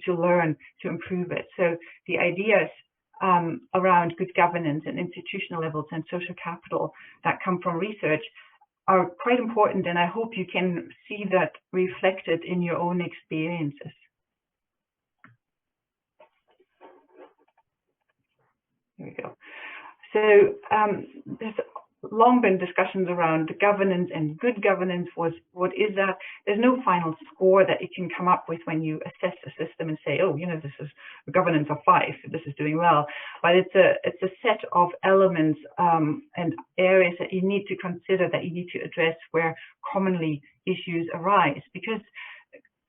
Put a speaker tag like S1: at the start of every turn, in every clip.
S1: to learn to improve it. So the ideas around good governance and institutional levels and social capital that come from research are quite important, and I hope you can see that reflected in your own experiences. There we go. So there's long been discussions around governance and good governance. What is that? There's no final score that you can come up with when you assess a system and say, oh, you know, this is a governance of 5, this is doing well. But it's a set of elements and areas that you need to consider, that you need to address where commonly issues arise, because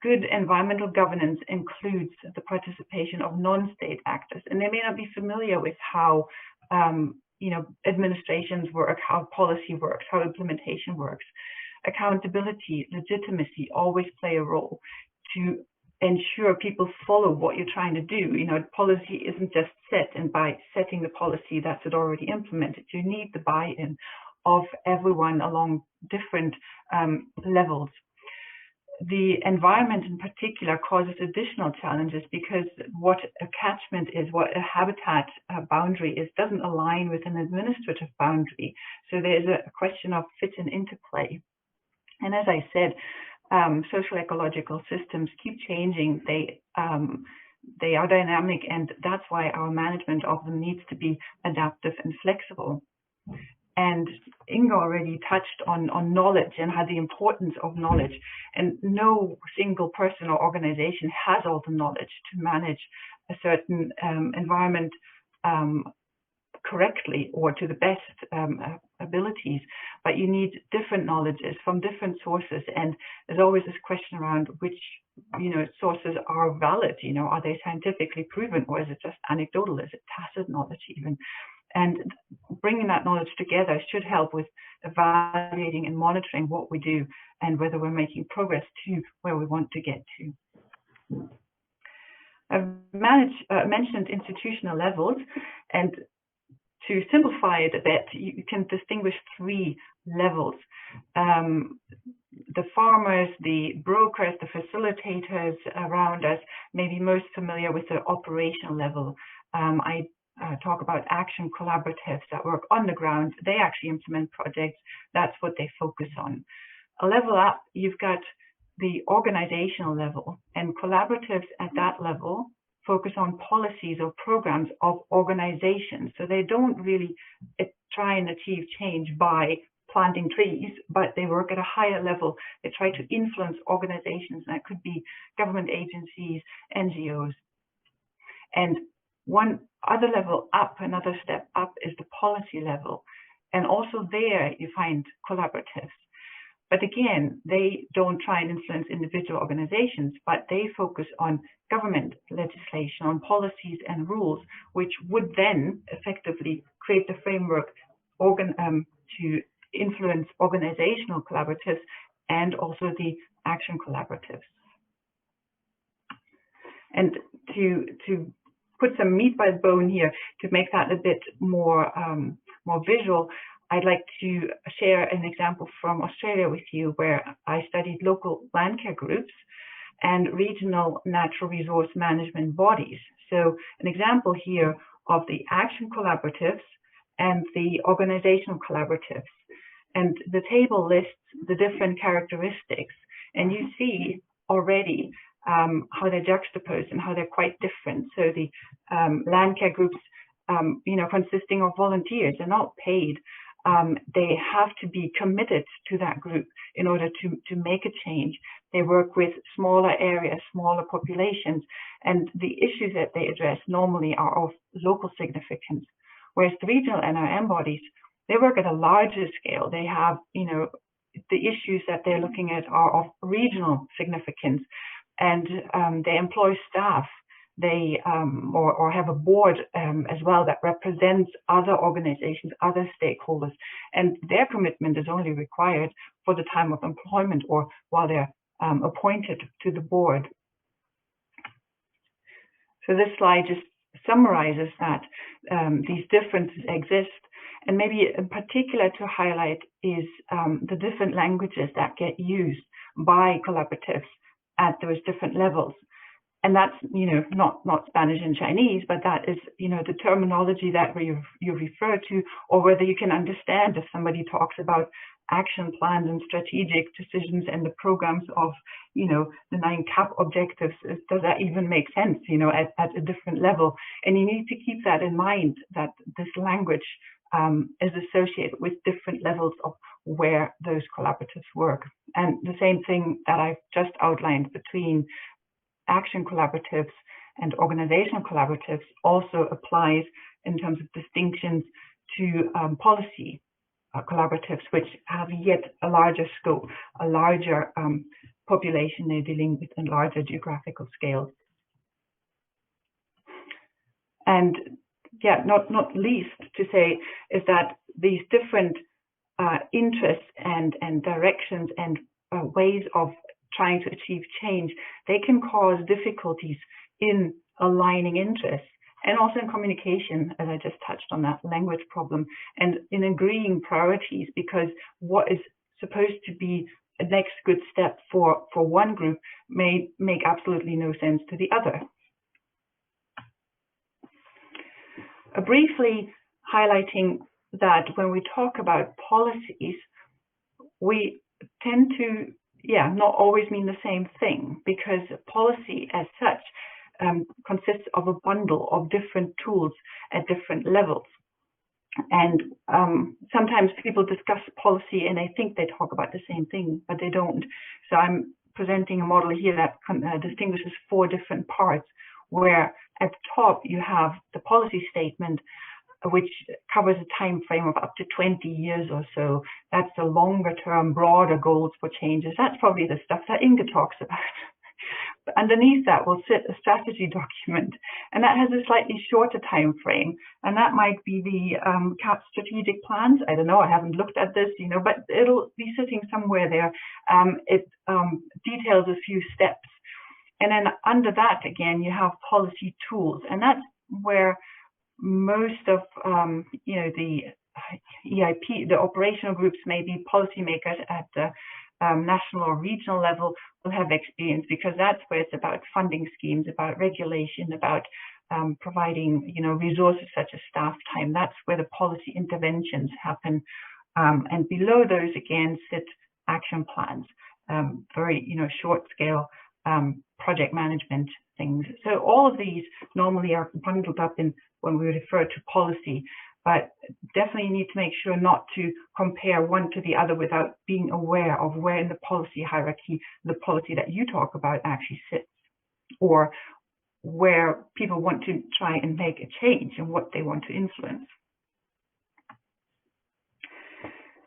S1: good environmental governance includes the participation of non-state actors, and they may not be familiar with how you know, administrations work, how policy works, how implementation works. Accountability, legitimacy always play a role to ensure people follow what you're trying to do. You know, policy isn't just set, and by setting the policy, that's it already implemented. You need the buy-in of everyone along different levels. The environment in particular causes additional challenges because what a catchment is, what a habitat boundary is, doesn't align with an administrative boundary. So there's a question of fit and interplay. And as I said, social ecological systems keep changing. They are dynamic, and that's why our management of them needs to be adaptive and flexible. And Inge already touched on knowledge and how the importance of knowledge, and no single person or organization has all the knowledge to manage a certain environment correctly or to the best abilities, but you need different knowledges from different sources. And there's always this question around which, you know, sources are valid. You know, are they scientifically proven, or is it just anecdotal? Is it tacit knowledge even? And bringing that knowledge together should help with evaluating and monitoring what we do and whether we're making progress to where we want to get to. I've mentioned institutional levels, and to simplify it a bit, you can distinguish 3 levels. The farmers, the brokers, the facilitators around us may be most familiar with the operational level. I talk about action collaboratives that work on the ground. They actually implement projects. That's what they focus on. A level up, you've got the organizational level, and collaboratives at that level focus on policies or programs of organizations. So they don't really try and achieve change by planting trees, but they work at a higher level. They try to influence organizations, and that could be government agencies, NGOs. And one other level up, another step up, is the policy level. And also there you find collaboratives. But again, they don't try and influence individual organizations, but they focus on government legislation, on policies and rules, which would then effectively create the framework to influence organizational collaboratives and also the action collaboratives. And to put some meat by the bone here, to make that a bit more visual, I'd like to share an example from Australia with you, where I studied local land care groups and regional natural resource management bodies. So an example here of the action collaboratives and the organizational collaboratives. And the table lists the different characteristics, and you see already how they're juxtaposed and how they're quite different. So the land care groups, you know, consisting of volunteers, they're not paid. They have to be committed to that group in order to make a change. They work with smaller areas, smaller populations, and the issues that they address normally are of local significance. Whereas the regional NRM bodies, they work at a larger scale. They have, you know, the issues that they're looking at are of regional significance, and they employ staff. They or have a board as well that represents other organizations, other stakeholders, and their commitment is only required for the time of employment or while they're appointed to the board. So this slide just summarizes that these differences exist, and maybe in particular to highlight is the different languages that get used by collaboratives at those different levels. and that's, you know, not Spanish and Chinese, but that is, you know, the terminology that you refer to, or whether you can understand if somebody talks about action plans and strategic decisions and the programs of, you know, the 9 CAP objectives. Does that even make sense, you know, at a different level? And you need to keep that in mind, that this language is associated with different levels of where those collaboratives work. And the same thing that I've just outlined between action collaboratives and organizational collaboratives also applies in terms of distinctions to policy collaboratives, which have yet a larger scope, a larger population they're dealing with, and larger geographical scales. And yeah, not least to say is that these different interests and directions and ways of trying to achieve change, they can cause difficulties in aligning interests and also in communication, as I just touched on that language problem, and in agreeing priorities, because what is supposed to be a next good step for one group may make absolutely no sense to the other. Briefly highlighting that when we talk about policies, we tend to not always mean the same thing, because policy as such consists of a bundle of different tools at different levels. And sometimes people discuss policy and they think they talk about the same thing, but they don't. So I'm presenting a model here that distinguishes 4 different parts, where at the top you have the policy statement, which covers a time frame of up to 20 years or so. That's the longer term, broader goals for changes. That's probably the stuff that Inge talks about. But underneath that will sit a strategy document, and that has a slightly shorter time frame, and that might be the CAP strategic plans. I don't know, I haven't looked at this, you know, but it'll be sitting somewhere there. It details a few steps, and then under that again you have policy tools, and that's where most of you know, the EIP, the operational groups, maybe policymakers at the national or regional level will have experience, because that's where it's about funding schemes, about regulation, about providing, you know, resources such as staff time. That's where the policy interventions happen. And below those again sit action plans, very, you know, short scale project management things. So all of these normally are bundled up in when we refer to policy, but definitely need to make sure not to compare one to the other without being aware of where in the policy hierarchy the policy that you talk about actually sits, or where people want to try and make a change and what they want to influence.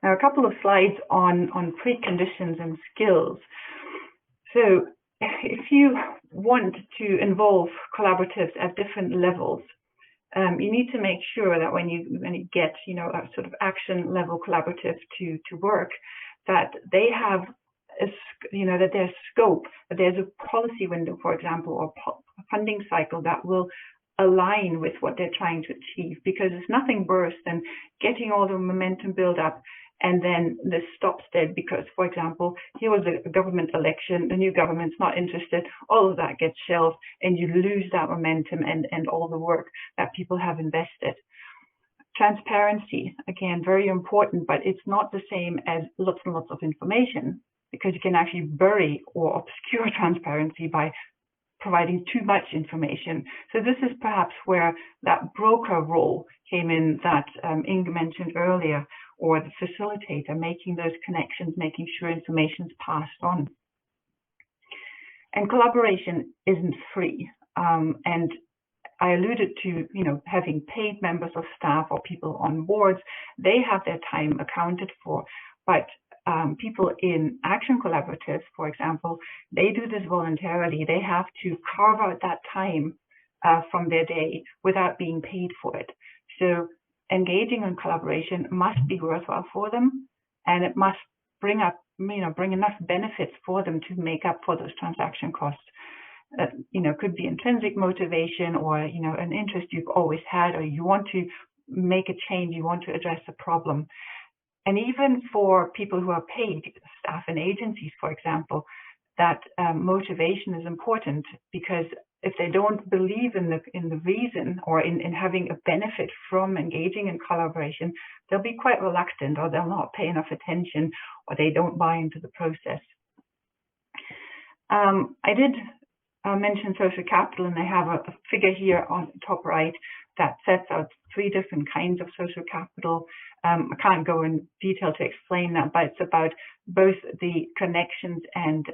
S1: Now, a couple of slides on preconditions and skills. So if you want to involve collaboratives at different levels, you need to make sure that when you get, you know, a sort of action level collaborative to work, that they have you know, that there's scope, that there's a policy window, for example, or a funding cycle that will align with what they're trying to achieve, because it's nothing worse than getting all the momentum build up and then this stops dead because, for example, here was a government election, the new government's not interested, all of that gets shelved, and you lose that momentum and all the work that people have invested. Transparency, again, very important, but it's not the same as lots and lots of information, because you can actually bury or obscure transparency by providing too much information. So this is perhaps where that broker role came in that Inge mentioned earlier, or the facilitator, making those connections, making sure information is passed on. And collaboration isn't free. And I alluded to, you know, having paid members of staff or people on boards, they have their time accounted for. But people in action collaboratives, for example, they do this voluntarily. They have to carve out that time from their day without being paid for it. So engaging in collaboration must be worthwhile for them, and it must bring up, you know, bring enough benefits for them to make up for those transaction costs. You know, could be intrinsic motivation, or, you know, an interest you've always had, or you want to make a change, you want to address a problem. And even for people who are paid, staff and agencies, for example, that motivation is important, because if they don't believe in the reason or in having a benefit from engaging in collaboration, they'll be quite reluctant, or they'll not pay enough attention, or they don't buy into the process. I did mention social capital, and I have a figure here on the top right that sets out 3 different kinds of social capital. I can't go in detail to explain that, but it's about both the connections and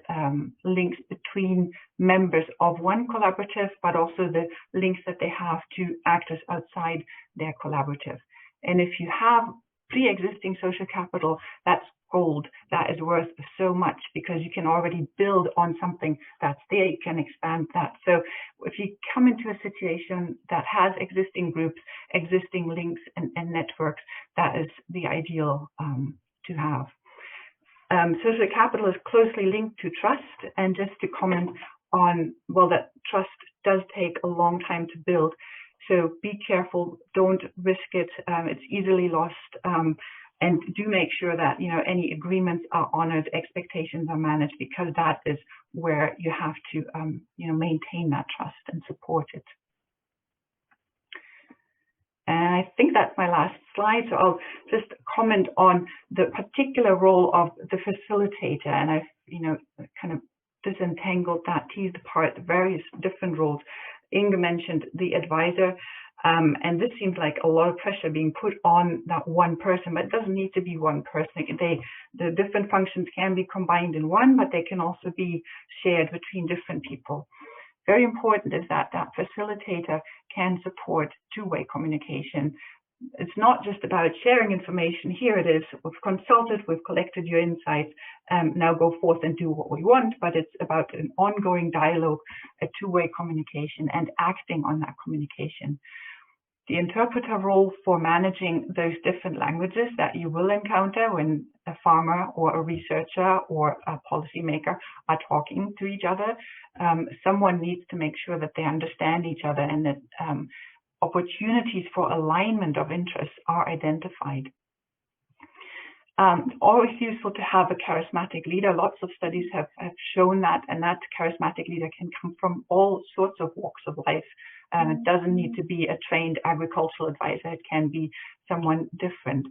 S1: links between members of one collaborative, but also the links that they have to actors outside their collaborative. And if you have pre-existing social capital, that's gold. That is worth so much, because you can already build on something that's there. You can expand that. So if you come into a situation that has existing groups, existing links and networks, that is the ideal to have. Social capital is closely linked to trust, and just to comment on, well, that trust does take a long time to build. So be careful, don't risk it. It's easily lost. And do make sure that, you know, any agreements are honored, expectations are managed, because that is where you have to, you know, maintain that trust and support it. And I think that's my last slide. So I'll just comment on the particular role of the facilitator. And I've, you know, kind of disentangled that, teased apart the various different roles. Inge mentioned the advisor. And this seems like a lot of pressure being put on that one person, but it doesn't need to be one person. The different functions can be combined in one, but they can also be shared between different people. Very important is that that facilitator can support two-way communication. It's not just about sharing information. Here it is, we've consulted, we've collected your insights, now go forth and do what we want, but it's about an ongoing dialogue, a two-way communication, and acting on that communication. The interpreter role for managing those different languages that you will encounter when a farmer or a researcher or a policymaker are talking to each other. Someone needs to make sure that they understand each other, and that opportunities for alignment of interests are identified. Always useful to have a charismatic leader. Lots of studies have shown that, and that charismatic leader can come from all sorts of walks of life. It doesn't need to be a trained agricultural advisor. It can be someone different.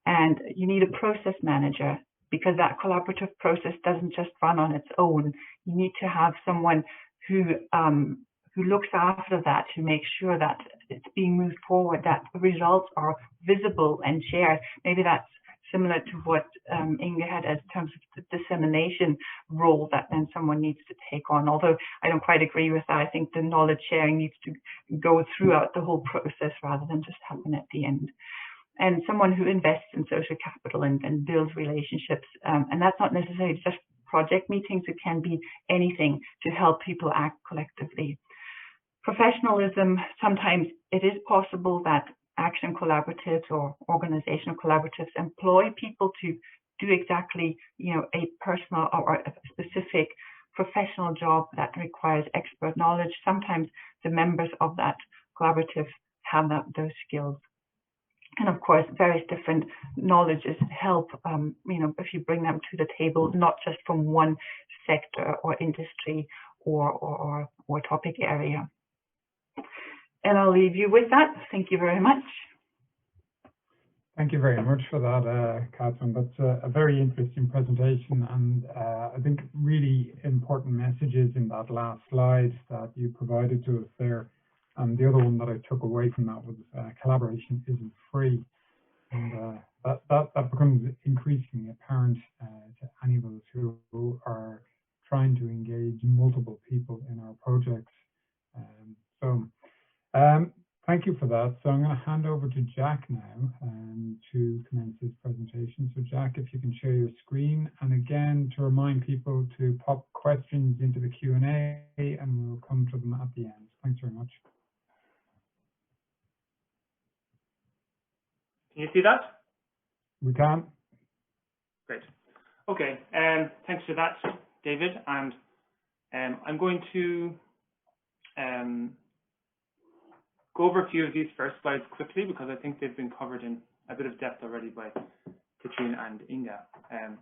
S1: And you need a process manager, because that collaborative process doesn't just run on its own. You need to have someone who looks after that, to make sure that it's being moved forward, that the results are visible and shared. Maybe that's similar to what Inge had in terms of the dissemination role that then someone needs to take on. Although I don't quite agree with that. I think the knowledge sharing needs to go throughout the whole process rather than just happen at the end. And someone who invests in social capital and builds relationships. And that's not necessarily just project meetings. It can be anything to help people act collectively. Professionalism, sometimes it is possible that action collaboratives or organizational collaboratives employ people to do exactly, you know, a personal or a specific professional job that requires expert knowledge. Sometimes the members of that collaborative have those skills. And of course, various different knowledges help, you know, if you bring them to the table, not just from one sector or industry or topic area. And I'll leave you with that. Thank you very much.
S2: Thank you very much for that, Katrin. That's a very interesting presentation, and I think really important messages in that last slide that you provided to us there. And the other one that I took away from that was collaboration isn't free. And that becomes increasingly apparent to any of us who are trying to engage multiple people in our projects. Thank you for that. So I'm going to hand over to Jack now to commence his presentation. So Jack, if you can share your screen, and again, to remind people to pop questions into the Q&A, and we'll come to them at the end. Thanks very much.
S3: Can you see that?
S2: We can.
S3: Great. Okay, thanks for that, David. And I'm going to go over a few of these first slides quickly, because I think they've been covered in a bit of depth already by Katrin and Inge.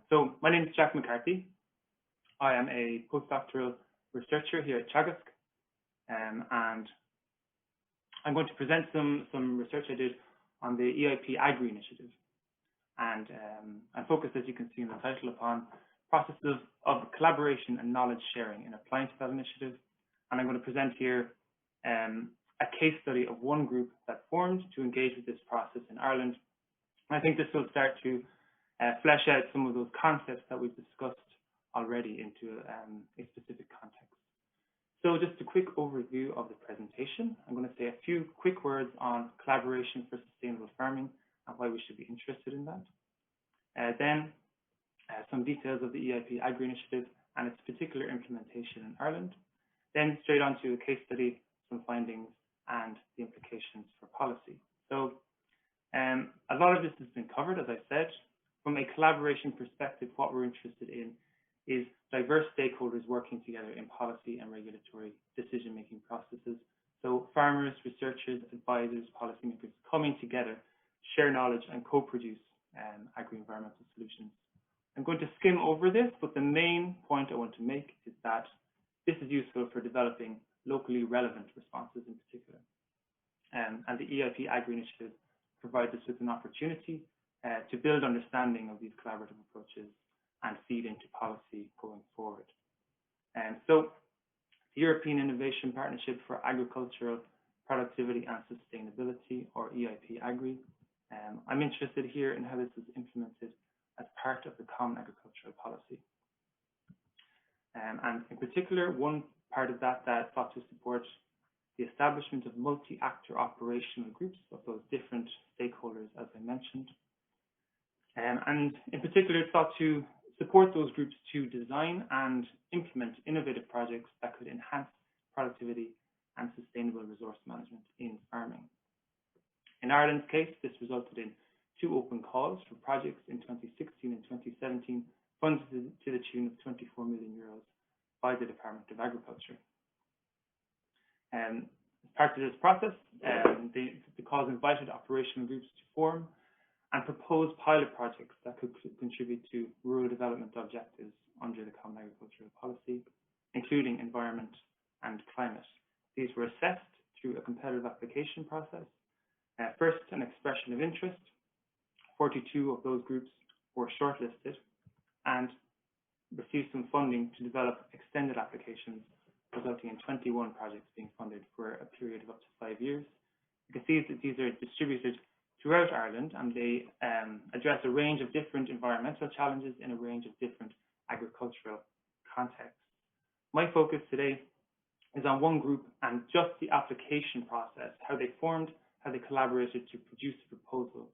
S3: So my name is Jack McCarthy. I am a postdoctoral researcher here at Teagasc. and I'm going to present some research I did on the EIP Agri initiative, and focus, as you can see in the title, upon processes of collaboration and knowledge sharing in applying to that initiative. And I'm going to present here a case study of one group that formed to engage with this process in Ireland. And I think this will start to flesh out some of those concepts that we've discussed already into a specific context. So just a quick overview of the presentation. I'm going to say a few quick words on collaboration for sustainable farming and why we should be interested in that. Then some details of the EIP Agri initiative and its particular implementation in Ireland. Then straight on to a case study, some findings, and the implications for policy. So a lot of this has been covered, as I said. From a collaboration perspective, what we're interested in is diverse stakeholders working together in policy and regulatory decision-making processes. So farmers, researchers, advisors, policymakers coming together, share knowledge and co-produce agri-environmental solutions. I'm going to skim over this, but the main point I want to make is that this is useful for developing locally relevant responses in particular. And the EIP Agri initiative provides us with an opportunity to build understanding of these collaborative approaches and feed into policy going forward. And so the European Innovation Partnership for Agricultural Productivity and Sustainability, or EIP Agri, I'm interested here in how this is implemented as part of the Common Agricultural Policy. And in particular, one part of that sought to support the establishment of multi-actor operational groups of those different stakeholders, as I mentioned. And in particular, it sought to support those groups to design and implement innovative projects that could enhance productivity and sustainable resource management in farming. In Ireland's case, this resulted in 2 open calls for projects in 2016 and 2017, funded to the tune of 24 million euros by the Department of Agriculture. As part of this process, the calls invited operational groups to form and propose pilot projects that could contribute to rural development objectives under the Common Agricultural Policy, including environment and climate. These were assessed through a competitive application process. First, an expression of interest. 42 of those groups were shortlisted and received some funding to develop extended applications, resulting in 21 projects being funded for a period of up to 5 years. You can see that these are distributed throughout Ireland, and they address a range of different environmental challenges in a range of different agricultural contexts. My focus today is on one group and just the application process, how they formed, how they collaborated to produce a proposal.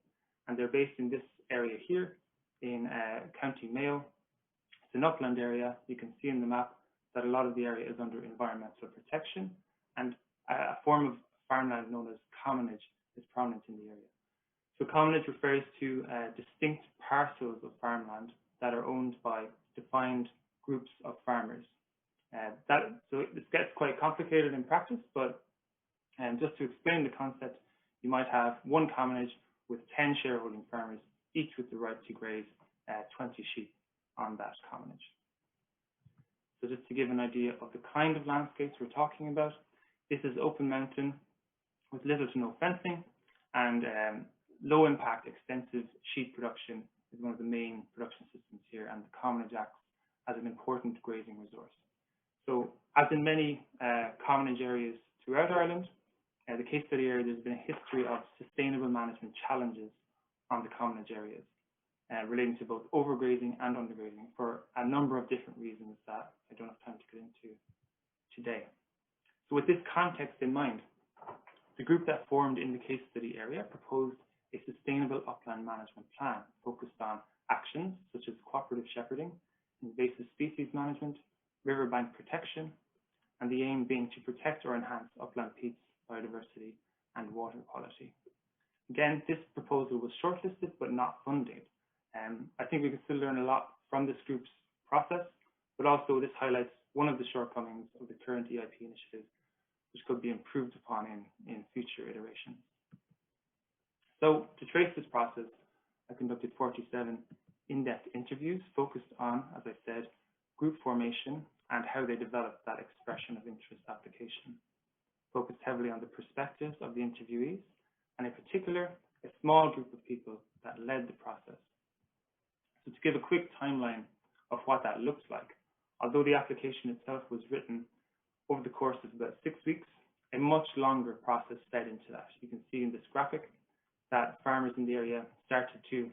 S3: And they're based in this area here in County Mayo. It's an upland area. You can see in the map that a lot of the area is under environmental protection, and a form of farmland known as commonage is prominent in the area. So commonage refers to distinct parcels of farmland that are owned by defined groups of farmers. So this gets quite complicated in practice, but just to explain the concept, you might have one commonage with 10 shareholding farmers, each with the right to graze 20 sheep on that commonage. So just to give an idea of the kind of landscapes we're talking about, this is open mountain with little to no fencing, and low impact extensive sheep production is one of the main production systems here, and the commonage acts as an important grazing resource. So as in many commonage areas throughout Ireland, the case study area, there's been a history of sustainable management challenges on the commonage areas relating to both overgrazing and undergrazing for a number of different reasons that I don't have time to get into today. So with this context in mind, the group that formed in the case study area proposed a sustainable upland management plan focused on actions such as cooperative shepherding, invasive species management, riverbank protection, and the aim being to protect or enhance upland peats, biodiversity, and water quality. Again, this proposal was shortlisted but not funded. I think we can still learn a lot from this group's process, but also this highlights one of the shortcomings of the current EIP initiative, which could be improved upon in future iterations. So to trace this process, I conducted 47 in-depth interviews focused on, as I said, group formation and how they developed that expression of interest application. focused heavily on the perspectives of the interviewees, and in particular, a small group of people that led the process. So to give a quick timeline of what that looks like, although the application itself was written over the course of about 6 weeks, a much longer process fed into that. You can see in this graphic that farmers in the area started to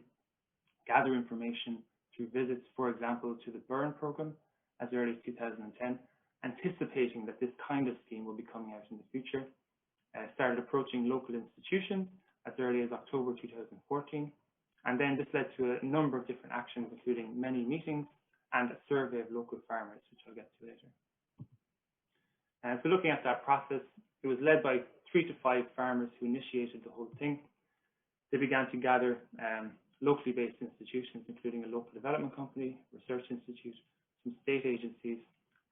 S3: gather information through visits, for example, to the Burn program as early as 2010, anticipating that this kind of scheme will be coming out in the future, started approaching local institutions as early as October 2014, and then this led to a number of different actions, including many meetings and a survey of local farmers, which I'll get to later. So looking at that process, it was led by 3 to 5 farmers who initiated the whole thing. They began to gather locally based institutions, including a local development company, research institute, some state agencies,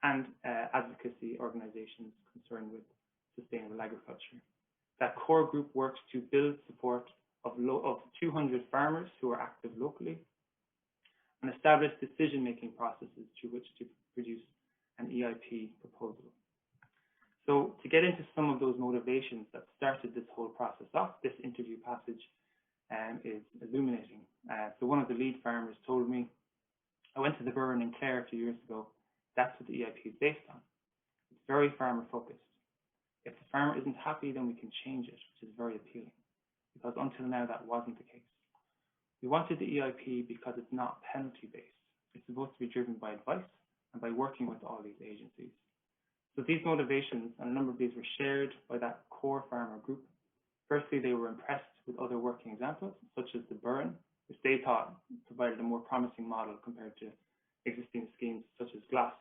S3: and advocacy organizations concerned with sustainable agriculture. That core group worked to build support of 200 farmers who are active locally and establish decision-making processes through which to produce an EIP proposal. So to get into some of those motivations that started this whole process off, this interview passage is illuminating. So one of the lead farmers told me, I went to the Burn in Clare a few years ago. That's what the EIP is based on. It's very farmer focused. If the farmer isn't happy, then we can change it, which is very appealing, because until now that wasn't the case. We wanted the EIP because it's not penalty based. It's supposed to be driven by advice and by working with all these agencies. So these motivations, and a number of these were shared by that core farmer group. Firstly, they were impressed with other working examples, such as the Burn, which they thought provided a more promising model compared to existing schemes such as GLAS.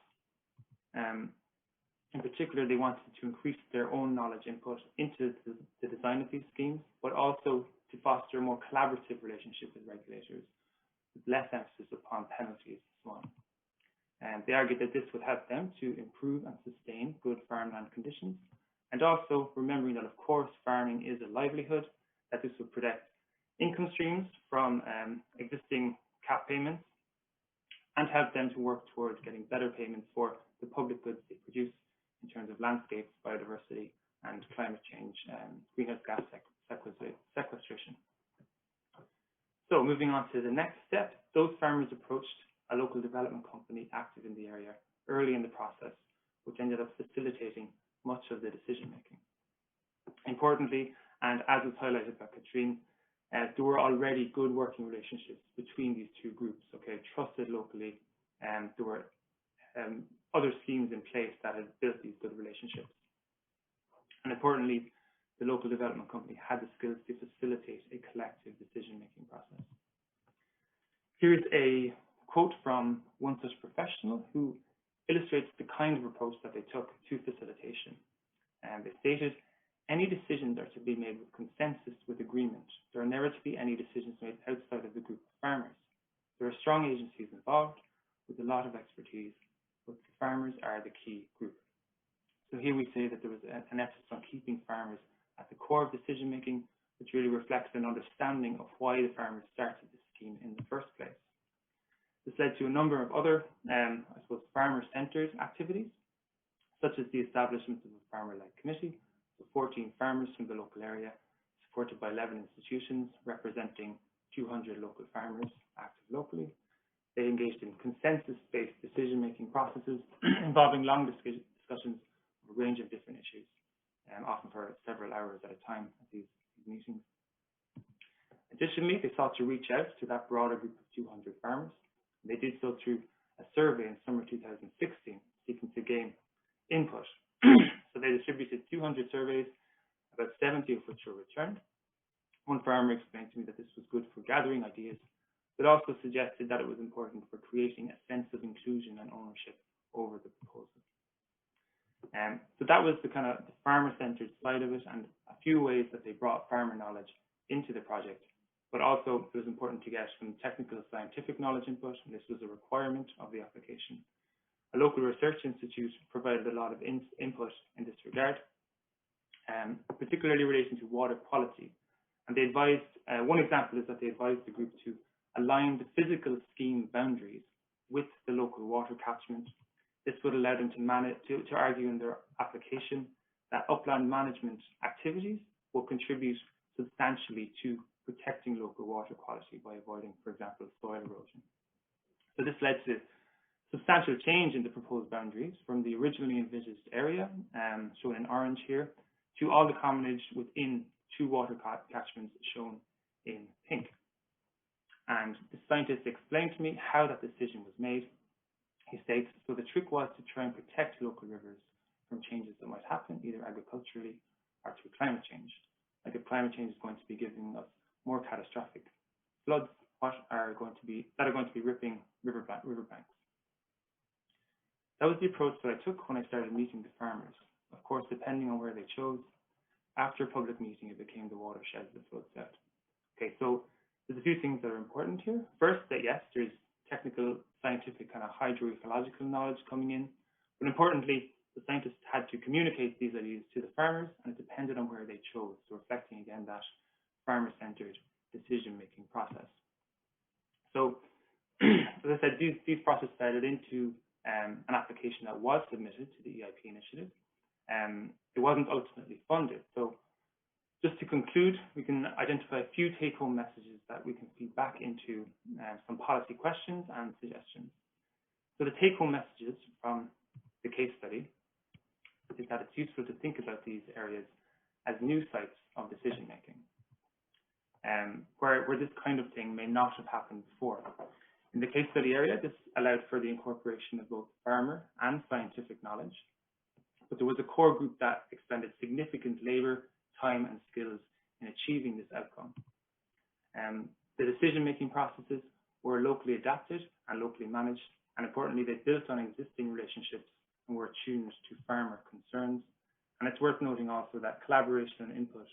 S3: In particular, they wanted to increase their own knowledge input into the design of these schemes, but also to foster a more collaborative relationship with regulators, with less emphasis upon penalties and so on. And they argued that this would help them to improve and sustain good farmland conditions, and also remembering that, of course, farming is a livelihood, that this would protect income streams from existing cap payments, and help them to work towards getting better payments for the public goods they produce in terms of landscapes, biodiversity, and climate change, greenhouse gas sequestration. So moving on to the next step, those farmers approached a local development company active in the area early in the process, which ended up facilitating much of the decision making. Importantly, and as was highlighted by Katrin, there were already good working relationships between these two groups, trusted locally, and there were other schemes in place that had built these good relationships. And importantly, the local development company had the skills to facilitate a collective decision-making process. Here's a quote from one such professional who illustrates the kind of approach that they took to facilitation. And they stated, any decisions are to be made with consensus, with agreement. There are never to be any decisions made outside of the group of farmers. There are strong agencies involved with a lot of expertise, but the farmers are the key group. So here we say that there was an emphasis on keeping farmers at the core of decision making, which really reflects an understanding of why the farmers started this scheme in the first place. This led to a number of other, farmer-centered activities, such as the establishment of a farmer-led committee, with 14 farmers from the local area, supported by 11 institutions representing 200 local farmers active locally. They engaged in consensus-based decision-making processes involving long discussions of a range of different issues, often for several hours at a time at these meetings. Additionally, they sought to reach out to that broader group of 200 farmers. They did so through a survey in summer 2016, seeking to gain input. So they distributed 200 surveys, about 70 of which were returned. One farmer explained to me that this was good for gathering ideas, but also suggested that it was important for creating a sense of inclusion and ownership over the proposal. So that was the kind of the farmer-centered side of it, and a few ways that they brought farmer knowledge into the project. But also it was important to get some technical scientific knowledge input, and this was a requirement of the application. A local research institute provided a lot of input in this regard, particularly relating to water quality. And they advised, one example is that they advised the group to align the physical scheme boundaries with the local water catchment. This would allow them to argue in their application that upland management activities will contribute substantially to protecting local water quality by avoiding, for example, soil erosion. So this led to substantial change in the proposed boundaries from the originally envisaged area, shown in orange here, to all the commonage within 2 water catchments shown in pink. And the scientist explained to me how that decision was made. He states, so the trick was to try and protect local rivers from changes that might happen, either agriculturally or through climate change. Like if climate change is going to be giving us more catastrophic floods, that are going to be ripping river banks. That was the approach that I took when I started meeting the farmers. Of course, depending on where they chose, after a public meeting, it became the watersheds that flowed out. Okay, so there's a few things that are important here. First, that yes, there's technical, scientific, kind of hydroecological knowledge coming in, but importantly, the scientists had to communicate these ideas to the farmers, and it depended on where they chose, so reflecting again that farmer-centered decision-making process. So, as I said, these processes fed into an application that was submitted to the EIP initiative. It wasn't ultimately funded. So just to conclude, we can identify a few take-home messages that we can feed back into some policy questions and suggestions. So the take-home messages from the case study is that it's useful to think about these areas as new sites of decision-making, where this kind of thing may not have happened before. In the case study area, this allowed for the incorporation of both farmer and scientific knowledge, but there was a core group that expended significant labor, time, and skills in achieving this outcome. The decision-making processes were locally adapted and locally managed, and importantly, they built on existing relationships and were tuned to farmer concerns. And it's worth noting also that collaboration and input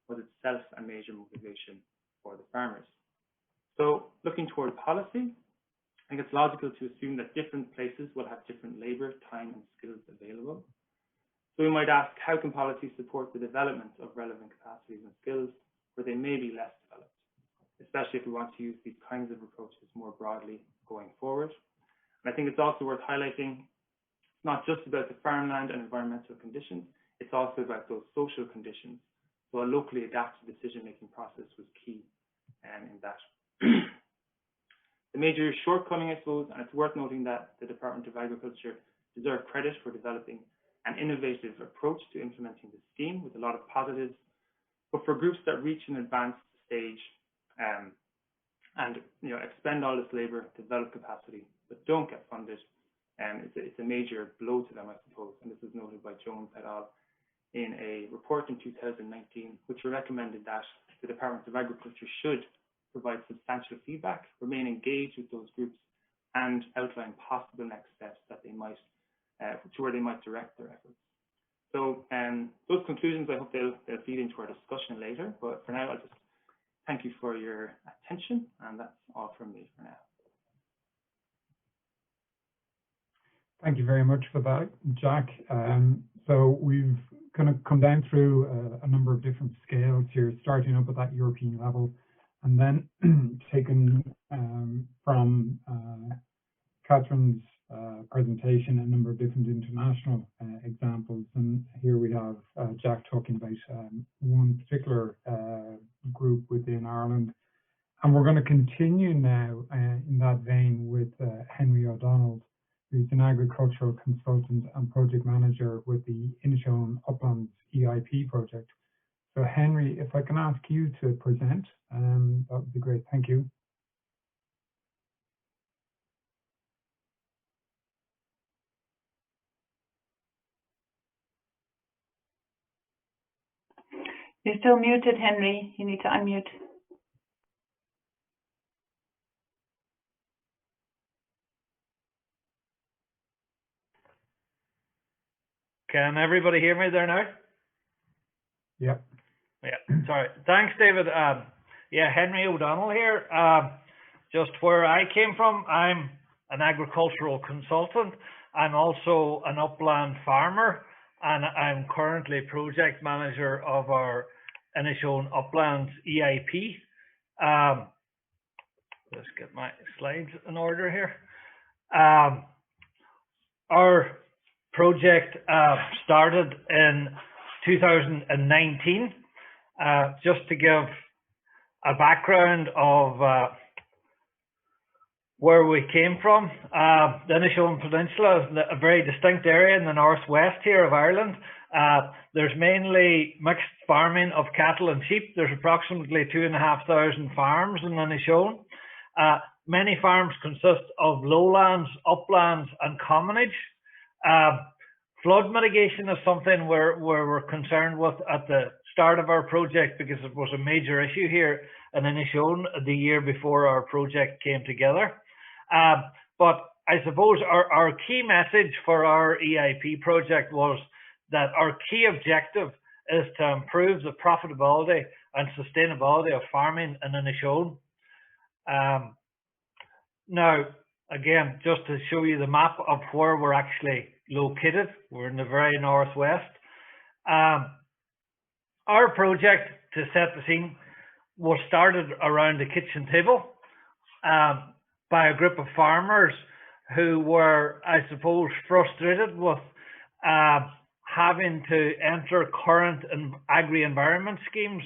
S3: was itself a major motivation for the farmers. So looking toward policy, I think it's logical to assume that different places will have different labor, time, and skills available. So we might ask, how can policy support the development of relevant capacities and skills where they may be less developed, especially if we want to use these kinds of approaches more broadly going forward. And I think it's also worth highlighting, it's not just about the farmland and environmental conditions, it's also about those social conditions. So a locally adapted decision-making process was key in that. The major shortcoming, I suppose, and it's worth noting that the Department of Agriculture deserve credit for developing an innovative approach to implementing the scheme with a lot of positives, but for groups that reach an advanced stage and expend all this labor, develop capacity, but don't get funded, it's a major blow to them, I suppose. And this was noted by Jones et al. In a report in 2019, which recommended that the Department of Agriculture should provide substantial feedback, remain engaged with those groups, and outline possible next steps that they might, to where they might direct their efforts. So those conclusions, I hope they'll feed into our discussion later. But for now, I'll just thank you for your attention, and that's all from me for now.
S2: Thank you very much for that, Jack. So we've kind of come down through a number of different scales here, starting up at that European level, and then taken from Katrin's presentation a number of different international examples. And here we have Jack talking about one particular group within Ireland. And we're going to continue now in that vein with Henry O'Donnell, who's an agricultural consultant and project manager with the Inishowen Uplands EIP Project. So Henry, if I can ask you to present, that would be great. Thank you.
S1: You're still muted, Henry. You need to unmute.
S4: Can everybody hear me there now?
S2: Yep.
S4: Yeah, sorry. Thanks, David. Yeah, Henry O'Donnell here. Just where I came from, I'm an agricultural consultant. I'm also an upland farmer, and I'm currently project manager of our Inishowen Uplands EIP. Let's get my slides in order here. Our project started in 2019. Just to give a background of where we came from, the Inishowen Peninsula is a very distinct area in the northwest here of Ireland. There's mainly mixed farming of cattle and sheep. There's approximately 2,500 farms in Inishowen. Many farms consist of lowlands, uplands, and commonage. Flood mitigation is something we're concerned with at the start of our project, because it was a major issue here in Inishowen the year before our project came together. But I suppose our key message for our EIP project was that our key objective is to improve the profitability and sustainability of farming in Inishowen. Now, again, just to show you the map of where we're actually located, we're in the very northwest. Our project, to set the scene, was started around the kitchen table by a group of farmers who were, I suppose, frustrated with having to enter current agri-environment schemes.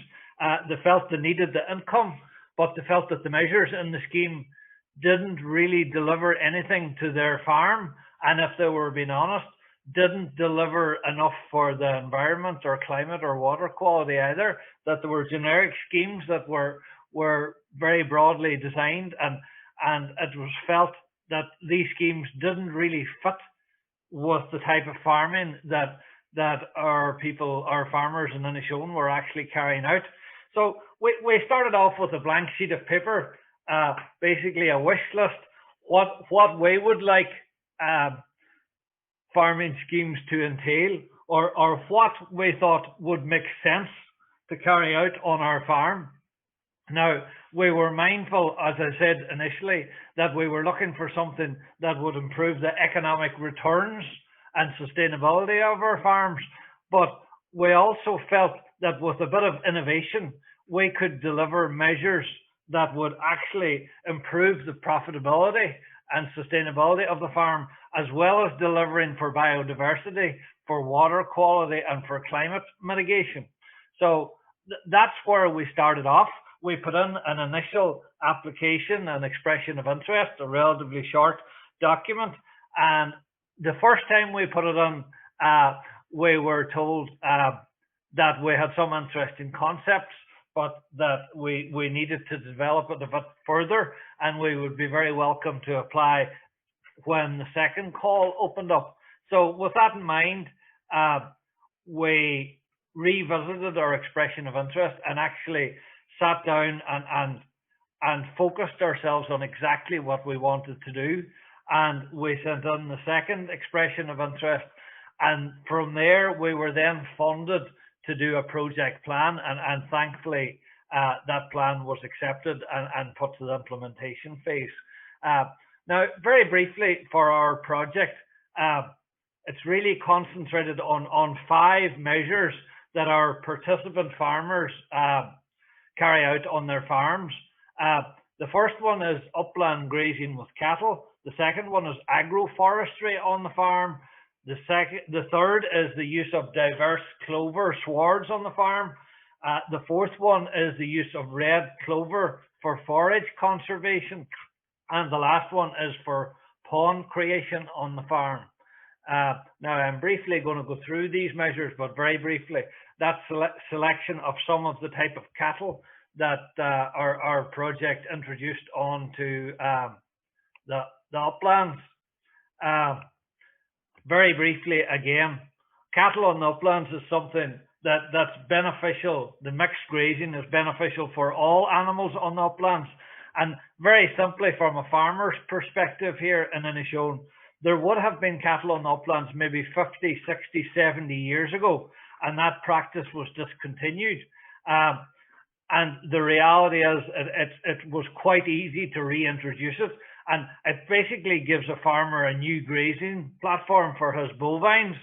S4: They felt they needed the income, but they felt that the measures in the scheme didn't really deliver anything to their farm, and if they were being honest, didn't deliver enough for the environment or climate or water quality either. That there were generic schemes that were very broadly designed, and it was felt that these schemes didn't really fit with the type of farming that our farmers in Inishowen were actually carrying out. So we started off with a blank sheet of paper, basically a wish list, what we would like farming schemes to entail, or what we thought would make sense to carry out on our farm. Now, we were mindful, as I said initially, that we were looking for something that would improve the economic returns and sustainability of our farms, but we also felt that with a bit of innovation, we could deliver measures that would actually improve the profitability and sustainability of the farm, as well as delivering for biodiversity, for water quality, and for climate mitigation. So that's where we started off. We put in an initial application, an expression of interest, a relatively short document. And the first time we put it in, we were told that we had some interesting concepts, but that we needed to develop it a bit further, and we would be very welcome to apply when the second call opened up. So with that in mind, we revisited our expression of interest and actually sat down and focused ourselves on exactly what we wanted to do. And we sent in the second expression of interest. And from there, we were then funded to do a project plan. And thankfully, that plan was accepted and put to the implementation phase. Now, very briefly for our project, it's really concentrated on 5 measures that our participant farmers carry out on their farms. The first one is upland grazing with cattle. The second one is agroforestry on the farm. The third is the use of diverse clover swards on the farm. The fourth one is the use of red clover for forage conservation. And the last one is for pond creation on the farm. Now, I'm briefly going to go through these measures, but very briefly, that's selection of some of the type of cattle that our project introduced onto the uplands. Very briefly, again, cattle on the uplands is something that's beneficial. The mixed grazing is beneficial for all animals on the uplands. And very simply, from a farmer's perspective here in Inishowen, there would have been cattle on the uplands maybe 50, 60, 70 years ago, and that practice was discontinued. And the reality is it was quite easy to reintroduce it. And it basically gives a farmer a new grazing platform for his bovines,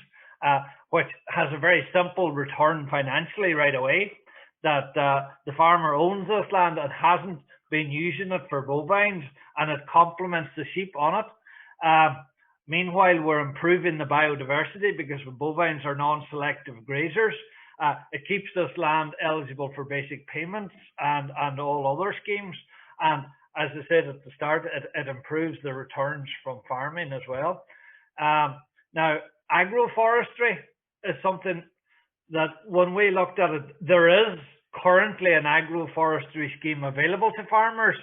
S4: which has a very simple return financially right away, that the farmer owns this land and hasn't been using it for bovines, and it complements the sheep on it. Meanwhile, we're improving the biodiversity because the bovines are non-selective grazers, It keeps this land eligible for basic payments and all other schemes. And as I said at the start, it improves the returns from farming as well. Now, agroforestry is something that when we looked at it, there is currently an agroforestry scheme available to farmers,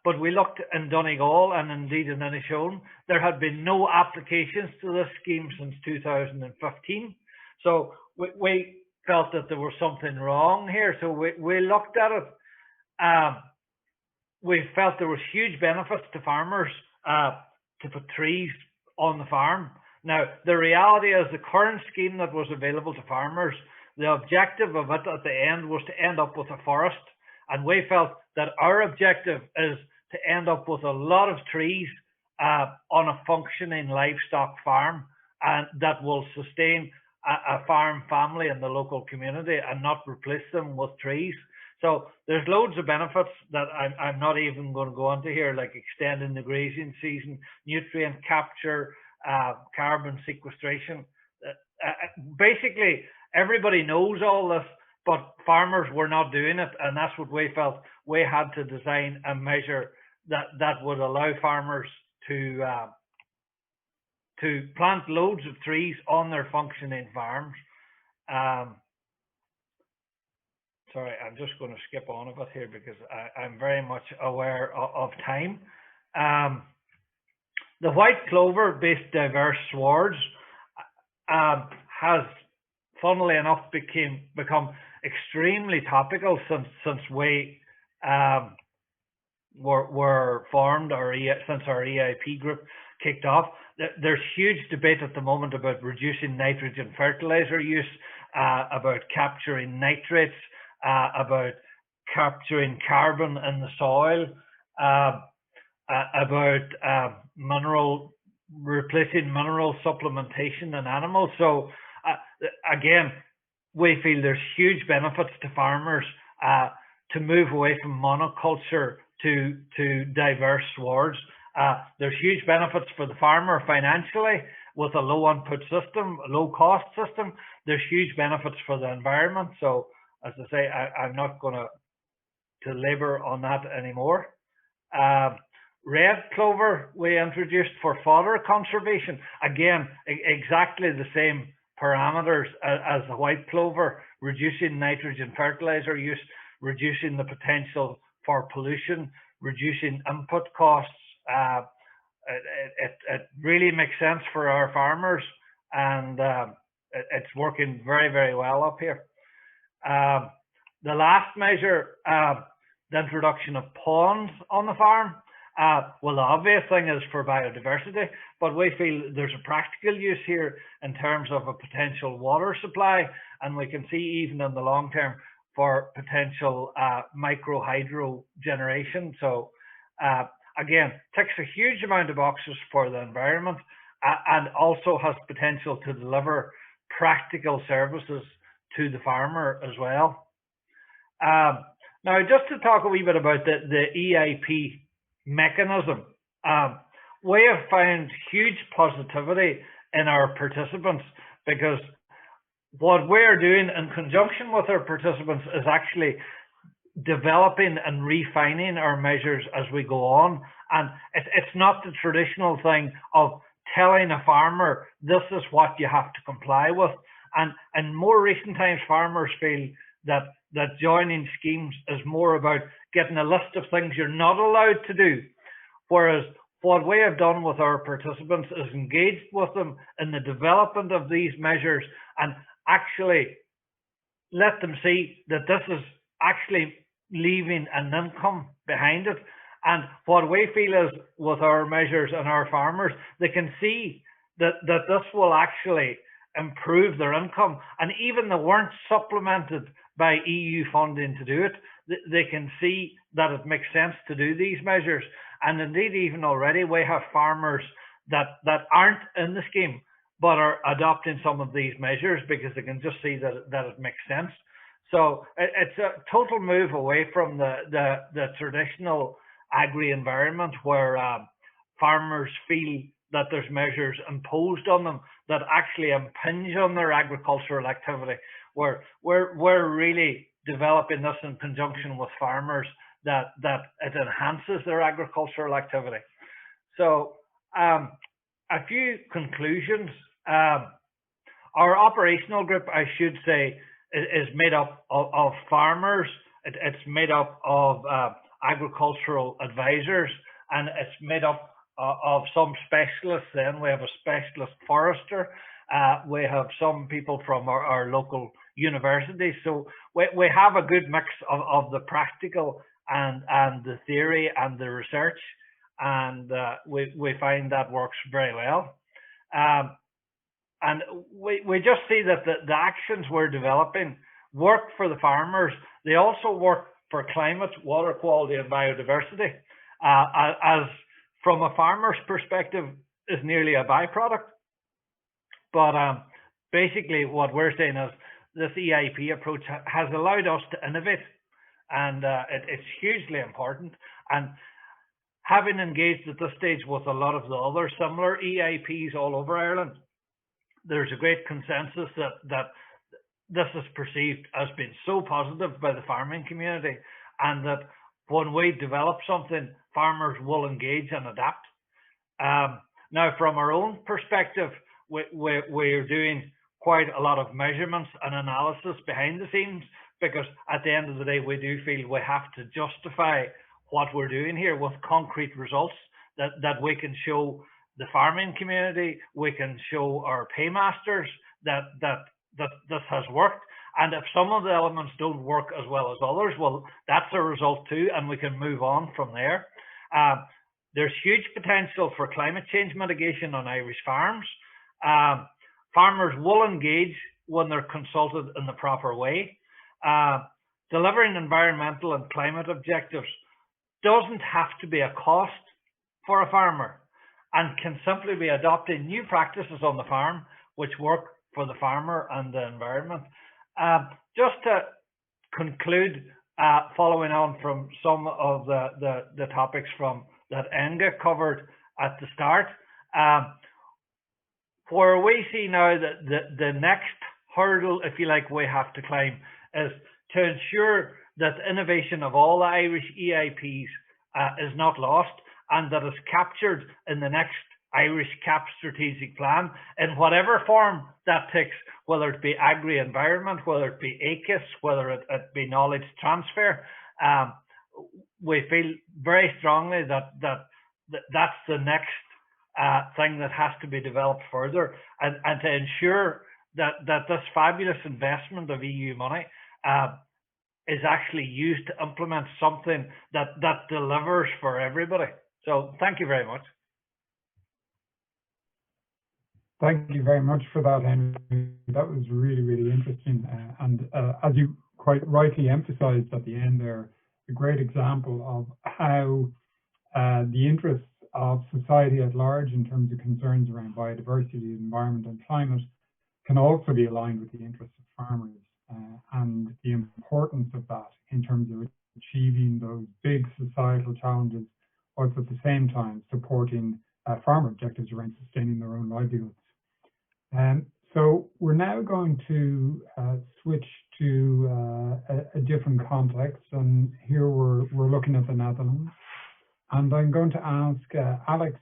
S4: but we looked in Donegal and indeed in Inishowen, there had been no applications to this scheme since 2015. So we felt that there was something wrong here. So we looked at it. We felt there was huge benefits to farmers to put trees on the farm. Now, the reality is the current scheme that was available to farmers, the objective of it at the end was to end up with a forest. And we felt that our objective is to end up with a lot of trees on a functioning livestock farm, and that will sustain a farm family in the local community and not replace them with trees. So there's loads of benefits that I'm not even going to go into here, like extending the grazing season, nutrient capture, carbon sequestration. Basically, everybody knows all this, but farmers were not doing it, and that's what we felt. We had to design a measure that would allow farmers to plant loads of trees on their functioning farms. Sorry, I'm just going to skip on a bit here because I'm very much aware of time. The white clover-based diverse swards has, funnily enough, become extremely topical since we were formed, since our EIP group kicked off. There's huge debate at the moment about reducing nitrogen fertilizer use, about capturing nitrates, about capturing carbon in the soil, about replacing mineral supplementation in animals. So again, we feel there's huge benefits to farmers to move away from monoculture to diverse swards. There's huge benefits for the farmer financially with a low input system, a low cost system. There's huge benefits for the environment. So as I say, I'm not going to labor on that anymore. Red clover we introduced for fodder conservation. Again, exactly the same parameters as the white clover, reducing nitrogen fertilizer use, reducing the potential for pollution, reducing input costs. It really makes sense for our farmers, and it's working very, very well up here. The last measure, the introduction of ponds on the farm. Well, the obvious thing is for biodiversity, but we feel there's a practical use here in terms of a potential water supply, and we can see even in the long term for potential micro hydro generation. So again, ticks a huge amount of boxes for the environment and also has potential to deliver practical services to the farmer as well. Now, just to talk a wee bit about the EIP mechanism, we have found huge positivity in our participants, because what we're doing in conjunction with our participants is actually developing and refining our measures as we go on. And it's not the traditional thing of telling a farmer, this is what you have to comply with. And in more recent times, farmers feel that joining schemes is more about getting a list of things you're not allowed to do. Whereas what we have done with our participants is engaged with them in the development of these measures and actually let them see that this is actually leaving an income behind it. And what we feel is with our measures and our farmers, they can see that this will actually improve their income. And even they weren't supplemented by EU funding to do it, they can see that it makes sense to do these measures. And indeed, even already, we have farmers that aren't in the scheme, but are adopting some of these measures because they can just see that it makes sense. So it's a total move away from the traditional agri-environment where farmers feel that there's measures imposed on them that actually impinge on their agricultural activity. we're really developing this in conjunction with farmers that it enhances their agricultural activity. So a few conclusions. Our operational group, I should say, is made up of farmers. It's made up of agricultural advisors, and it's made up of some specialists. Then we have a specialist forester. We have some people from our local universities. So we have a good mix of the practical and the theory and the research, and we find that works very well. And we just see that the actions we're developing work for the farmers. They also work for climate, water quality, and biodiversity, as from a farmer's perspective is nearly a byproduct. But basically what we're saying is this EIP approach has allowed us to innovate, and it's hugely important. And having engaged at this stage with a lot of the other similar EIPs all over Ireland, there's a great consensus that this is perceived as being so positive by the farming community, and that when we develop something, farmers will engage and adapt. Now, from our own perspective, we're doing quite a lot of measurements and analysis behind the scenes, because at the end of the day, we do feel we have to justify what we're doing here with concrete results that we can show the farming community, we can show our paymasters that this has worked. And if some of the elements don't work as well as others, well, that's a result too, and we can move on from there. There's huge potential for climate change mitigation on Irish farms. Farmers will engage when they're consulted in the proper way. Delivering environmental and climate objectives doesn't have to be a cost for a farmer, and can simply be adopting new practices on the farm which work for the farmer and the environment. Just to conclude, following on from some of the topics that Inge covered at the start, where we see now that the next hurdle, if you like, we have to climb is to ensure that the innovation of all the Irish EIPs is not lost, and that is captured in the next Irish CAP strategic plan in whatever form that takes, whether it be agri-environment, whether it be ACIS, whether it be knowledge transfer. We feel very strongly that's the next thing that has to be developed further, and to ensure that this fabulous investment of EU money is actually used to implement something that delivers for everybody. So thank you very much.
S2: Thank you very much for that, Henry. That was really, really interesting. And as you quite rightly emphasized at the end there, a great example of how the interests of society at large in terms of concerns around biodiversity, environment and climate can also be aligned with the interests of farmers, and the importance of that in terms of achieving those big societal challenges, whilst at the same time supporting farmer objectives around sustaining their own livelihoods. So we're now going to switch to a different context, and here we're looking at the Netherlands. And I'm going to ask Alex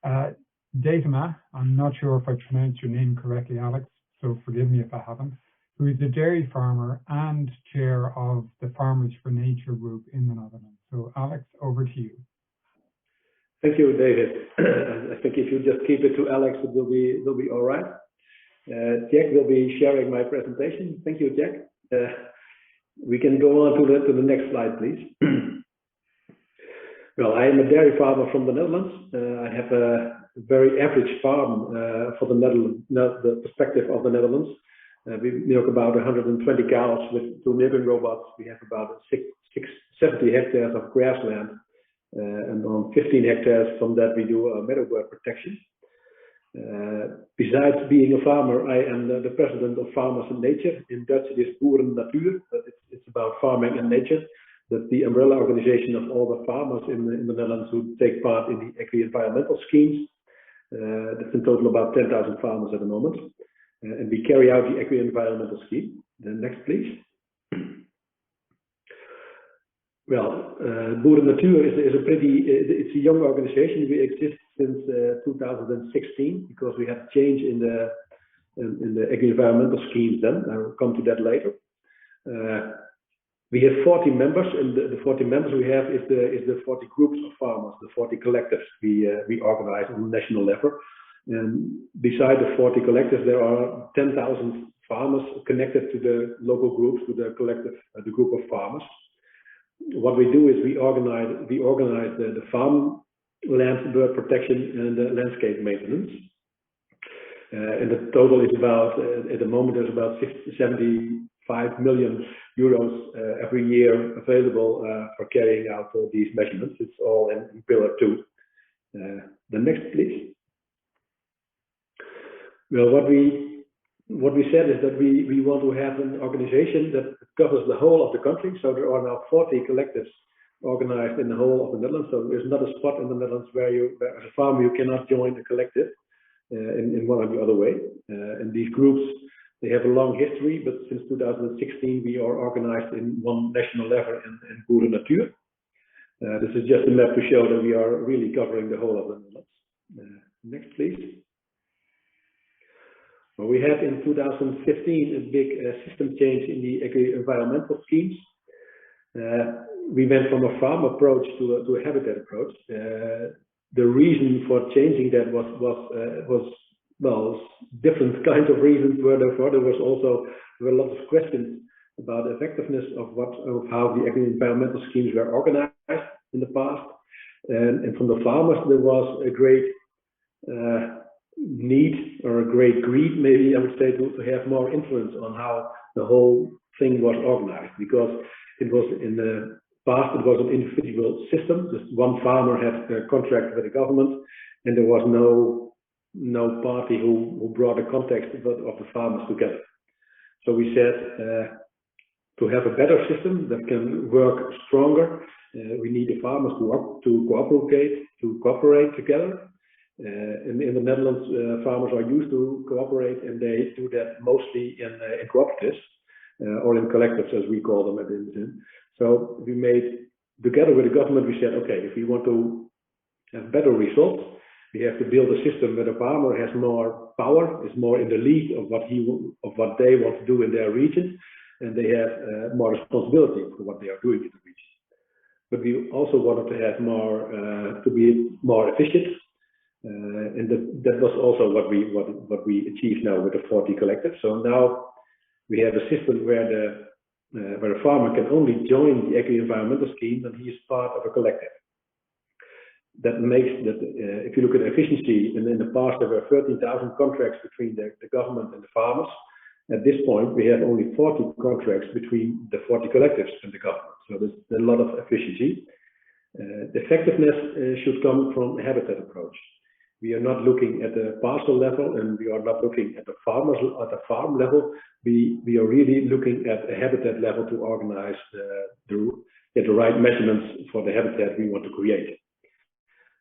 S2: Datema, I'm not sure if I pronounced your name correctly, Alex, so forgive me if I haven't, who is a dairy farmer and chair of the Farmers for Nature group in the Netherlands. So Alex, over to you.
S5: Thank you, David. I think if you just keep it to Alex, it will be all right. Jack will be sharing my presentation. Thank you, Jack. We can go on to the next slide, please. Well, I am a dairy farmer from the Netherlands. I have a very average farm for the Netherlands, the perspective of the Netherlands. We milk about 120 cows with 2 milking robots. We have about 70 hectares of grassland, and on 15 hectares from that we do meadowbird protection. Besides being a farmer, I am the president of Farmers and Nature. In Dutch it is Boeren Natuur, but it's about farming and nature. That's the umbrella organization of all the farmers in the Netherlands who take part in the agri-environmental schemes. That's in total about 10,000 farmers at the moment. and we carry out the agri-environmental scheme. The next, please. Well, Boeren Natuur is a it's a young organization. We exist since 2016 because we had a change in the agri-environmental schemes then. I will come to that later. We have 40 members, and the 40 members we have is the 40 groups of farmers, the 40 collectives we organize on the national level. And beside the 40 collectives, there are 10,000 farmers connected to the local groups, to the collective, the group of farmers. What we do is we organize the farm land, bird protection, and the landscape maintenance. And the total is about, at the moment, there's about 75 million euros every year available for carrying out these measurements. It's all in Pillar 2. The next, please. Well, what we said is that we want to have an organization that covers the whole of the country. So there are now 40 collectives organized in the whole of the Netherlands. So there's not a spot in the Netherlands where as a farmer, you cannot join a collective in one or the other way. And these groups, they have a long history, but since 2016, we are organized in one national level in Boeren Natuur. This is just a map to show that we are really covering the whole of the Netherlands. Next, please. Well, we had in 2015 a big system change in the agri-environmental schemes. We went from a farm approach to a habitat approach. The reason for changing that was different kinds of reasons were therefore. There were lots of questions about the effectiveness of how the agri-environmental schemes were organized in the past, and from the farmers there was a great need or a great greed, maybe I would say, to have more influence on how the whole thing was organized, because it was in the past it was an individual system. Just one farmer had a contract with the government, and there was no party who brought the context of the farmers together. So we said to have a better system that can work stronger, we need the farmers to cooperate together. In the Netherlands, farmers are used to cooperate, and they do that mostly in cooperatives or in collectives, as we call them at Inge. So we made, together with the government, we said, okay, if we want to have better results, we have to build a system where the farmer has more power, is more in the lead of what they want to do in their region, and they have more responsibility for what they are doing in the region. But we also wanted to have more, to be more efficient. And that was also what we achieved now with the 40 collectives. So now we have a system where a farmer can only join the agri-environmental scheme and he is part of a collective. That makes that if you look at efficiency, and in the past there were 13,000 contracts between the government and the farmers. At this point, we have only 40 contracts between the 40 collectives and the government. So there's a lot of efficiency. The effectiveness should come from a habitat approach. We are not looking at the parcel level, and we are not looking at the farmers at the farm level. We are really looking at a habitat level to organize the right measurements for the habitat we want to create.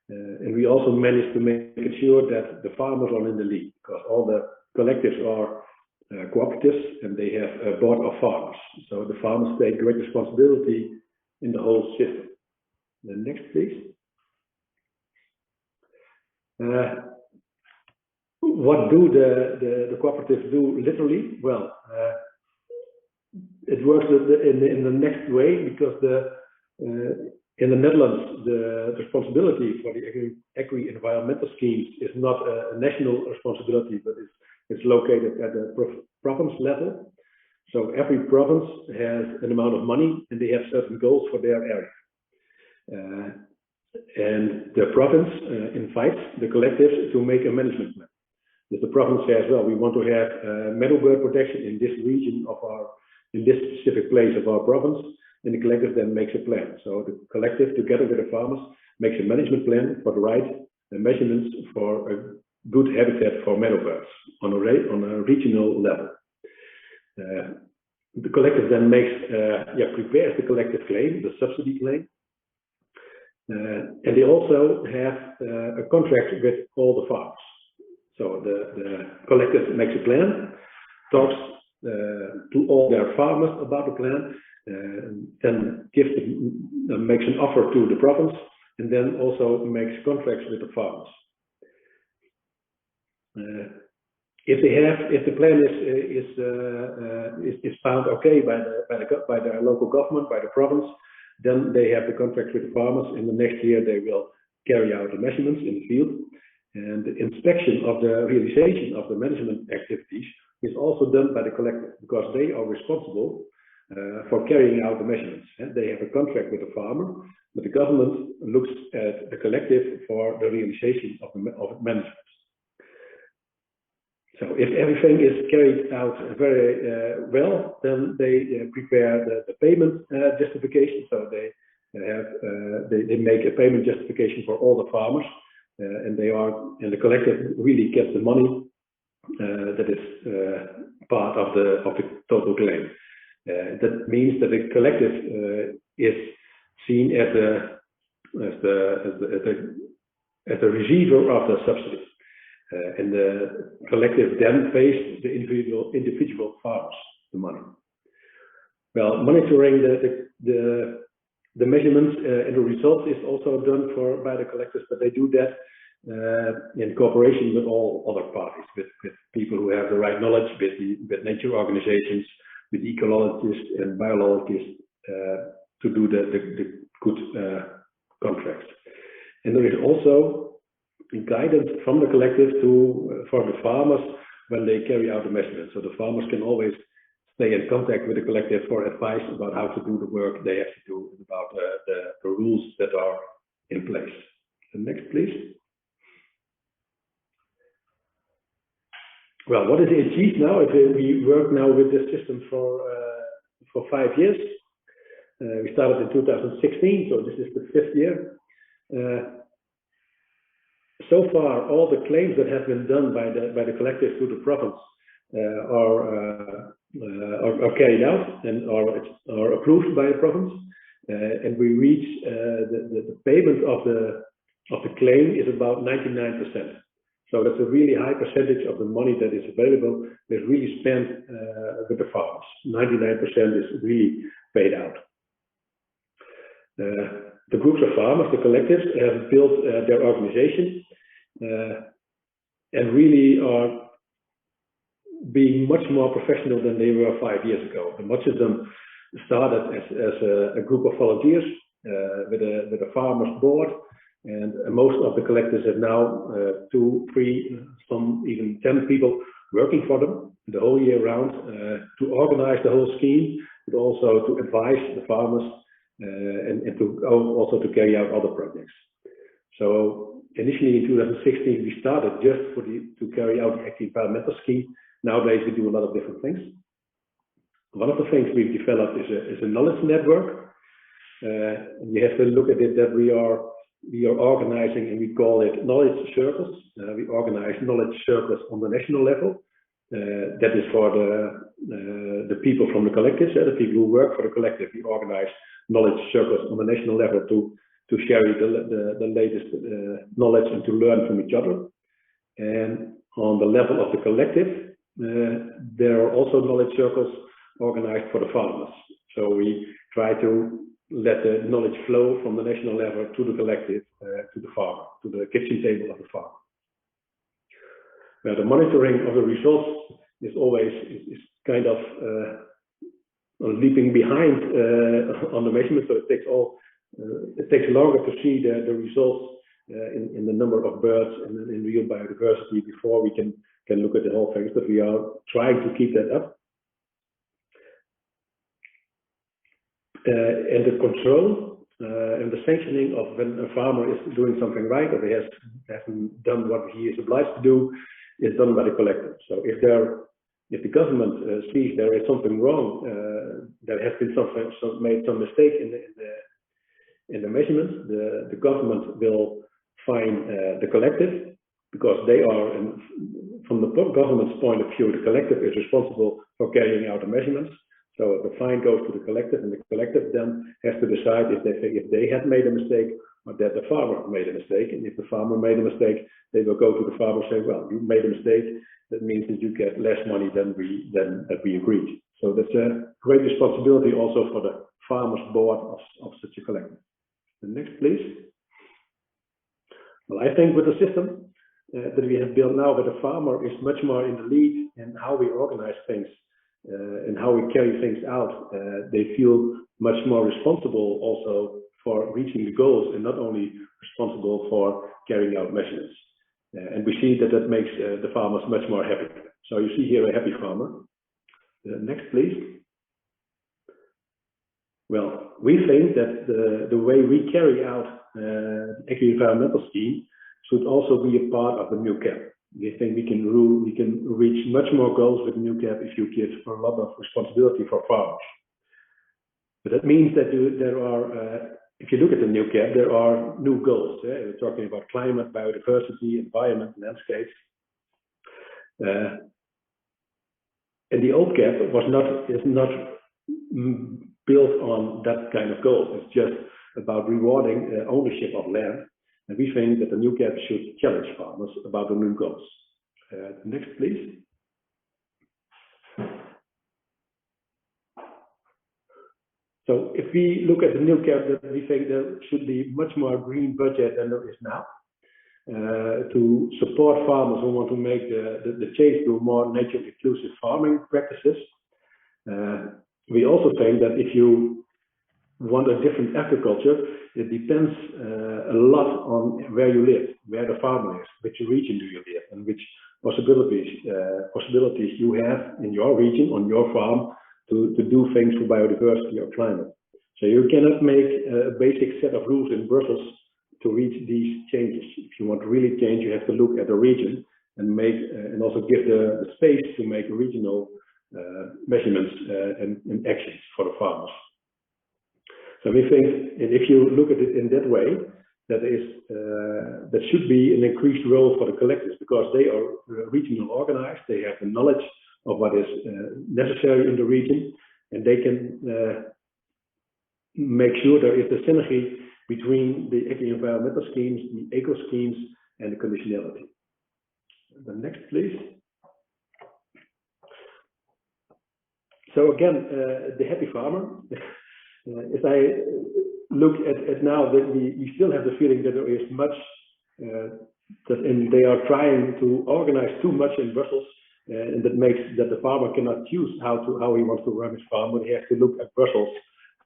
S5: And we also managed to make sure that the farmers are in the lead, because all the collectives are cooperatives and they have a board of farmers. So the farmers take great responsibility in the whole system. The next, please. What do the cooperatives do literally? Well, it works in the next way, because in the Netherlands, the responsibility for the agri-environmental schemes is not a national responsibility, but it's located at the province level. So every province has an amount of money, and they have certain goals for their area. And the province invites the collectives to make a management plan. If the province says, well, we want to have meadowbird protection in this region in this specific place of our province, and the collective then makes a plan. So the collective, together with the farmers, makes a management plan for the right measurements for a good habitat for meadowbirds on a regional level. The collective then prepares the collective claim, the subsidy claim. And they also have a contract with all the farmers. So the collective makes a plan, talks to all their farmers about the plan, then makes an offer to the province, and then also makes contracts with the farmers. If the plan is found okay by the local government, by the province, then they have the contract with the farmers, and the next year they will carry out the measurements in the field. And the inspection of the realization of the management activities is also done by the collective, because they are responsible for carrying out the measurements. They have a contract with the farmer, but the government looks at the collective for the realization of management. So if everything is carried out very well, then they prepare the payment justification. So they make a payment justification for all the farmers, and the collective really gets the money that is part of the total claim. That means that the collective is seen as the receiver of the subsidy. And the collective then pays the individual farmers the money. Well, monitoring the measurements and the results is also done by the collectives, but they do that in cooperation with all other parties, with people who have the right knowledge, with nature organizations, with ecologists and biologists to do the good contracts. And there is also guidance from the collective for the farmers when they carry out the measurements. So the farmers can always stay in contact with the collective for advice about how to do the work they have to do, about the rules that are in place. The next, please. Well, what is achieved now? We work now with this system for 5 years. We started in 2016, so this is the 5th year. So far, all the claims that have been done by the collective to the province are carried out and are approved by the province, and we reach the payment of the claim is about 99%. So that's a really high percentage of the money that is available is really spent with the farmers. 99% is really paid out. The groups of farmers, the collectives, have built their organization and really are being much more professional than they were 5 years ago. And much of them started as a group of volunteers with a farmers board, and most of the collectives have now 2, 3, some even 10 people working for them the whole year round to organize the whole scheme, but also to advise the farmers and also to carry out other projects. So initially in 2016 we started just to carry out the agri-environmental scheme. Nowadays we do a lot of different things. One of the things we've developed is a knowledge network. And you have to look at it that we are organizing, and we call it knowledge circles. We organize knowledge circles on the national level. That is for the people from the collectives, the people who work for the collective. We organize knowledge circles on the national level to share the latest knowledge and to learn from each other. And on the level of the collective, there are also knowledge circles organized for the farmers. So we try to let the knowledge flow from the national level to the collective, to the farmer, to the kitchen table of the farmer. Now, the monitoring of the results is always kind of leaping behind on the measurement. So it takes longer to see the results in the number of birds and in real biodiversity before we can look at the whole things. But we are trying to keep that up. And the control and the sanctioning of when a farmer is doing something right or he hasn't done what he is obliged to do is done by the collective. So if the government sees there is something wrong, there has been made some mistake in the measurements, the government will fine the collective, because they are, from the government's point of view, the collective is responsible for carrying out the measurements. So the fine goes to the collective, and the collective then has to decide if they had made a mistake or that the farmer made a mistake. And if the farmer made a mistake, they will go to the farmer and say, well, you made a mistake. That means that you get less money than we agreed. So that's a great responsibility also for the farmers board of such a collective. The next, please. Well, I think with the system that we have built now, where the farmer is much more in the lead in how we organize things and how we carry things out, they feel much more responsible also for reaching the goals and not only responsible for carrying out measures. And we see that makes the farmers much more happy. So you see here a happy farmer. Next, please. Well, we think that the way we carry out the agri-environmental scheme should also be a part of the new CAP. We think we can reach much more goals with the new CAP if you give a lot of responsibility for farmers. But that means that there are, if you look at the new CAP, there are new goals. We're talking about climate, biodiversity, environment, landscapes. And the old CAP is not built on that kind of goal. It's just about rewarding ownership of land. And we think that the new CAP should challenge farmers about the new goals. Next, please. So if we look at the new CAP, we think there should be much more green budget than there is now to support farmers who want to make the change to more nature-inclusive farming practices. We also think that if you want a different agriculture, it depends a lot on where you live, where the farmer is, which region do you live, and which possibilities you have in your region, on your farm, to do things for biodiversity or climate. So you cannot make a basic set of rules in Brussels to reach these changes. If you want to really change, you have to look at the region and and also give the space to make regional measurements and actions for the farmers. So we think, and if you look at it in that way, that should be an increased role for the collectives, because they are regional organized, they have the knowledge of what is necessary in the region, and they can make sure there is the synergy between the agri-environmental schemes, the eco schemes, and the conditionality. The next, please. So again, the happy farmer. If I look at now, that we still have the feeling that there is much and they are trying to organize too much in Brussels, and that makes that the farmer cannot choose how he wants to run his farm, but he has to look at Brussels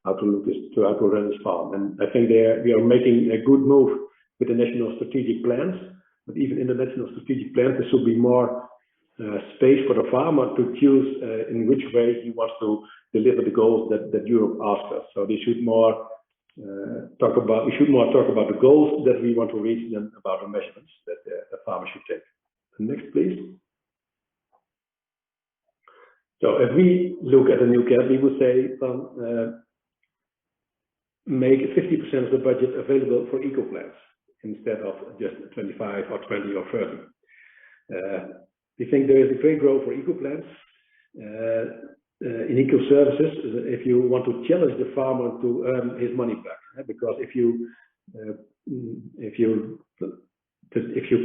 S5: how to run his farm. And I think we are making a good move with the national strategic plans. But even in the national strategic plans, there should be more space for the farmer to choose in which way he wants to deliver the goals that Europe asks us. So they should more talk about the goals that we want to reach than about the measurements that the farmer should take. Next, please. So if we look at the new CAP, we would say make 50% of the budget available for eco plans instead of just 25 or 20 or 30. We think there is a great role for eco plans in eco services if you want to challenge the farmer to earn his money back. Because if you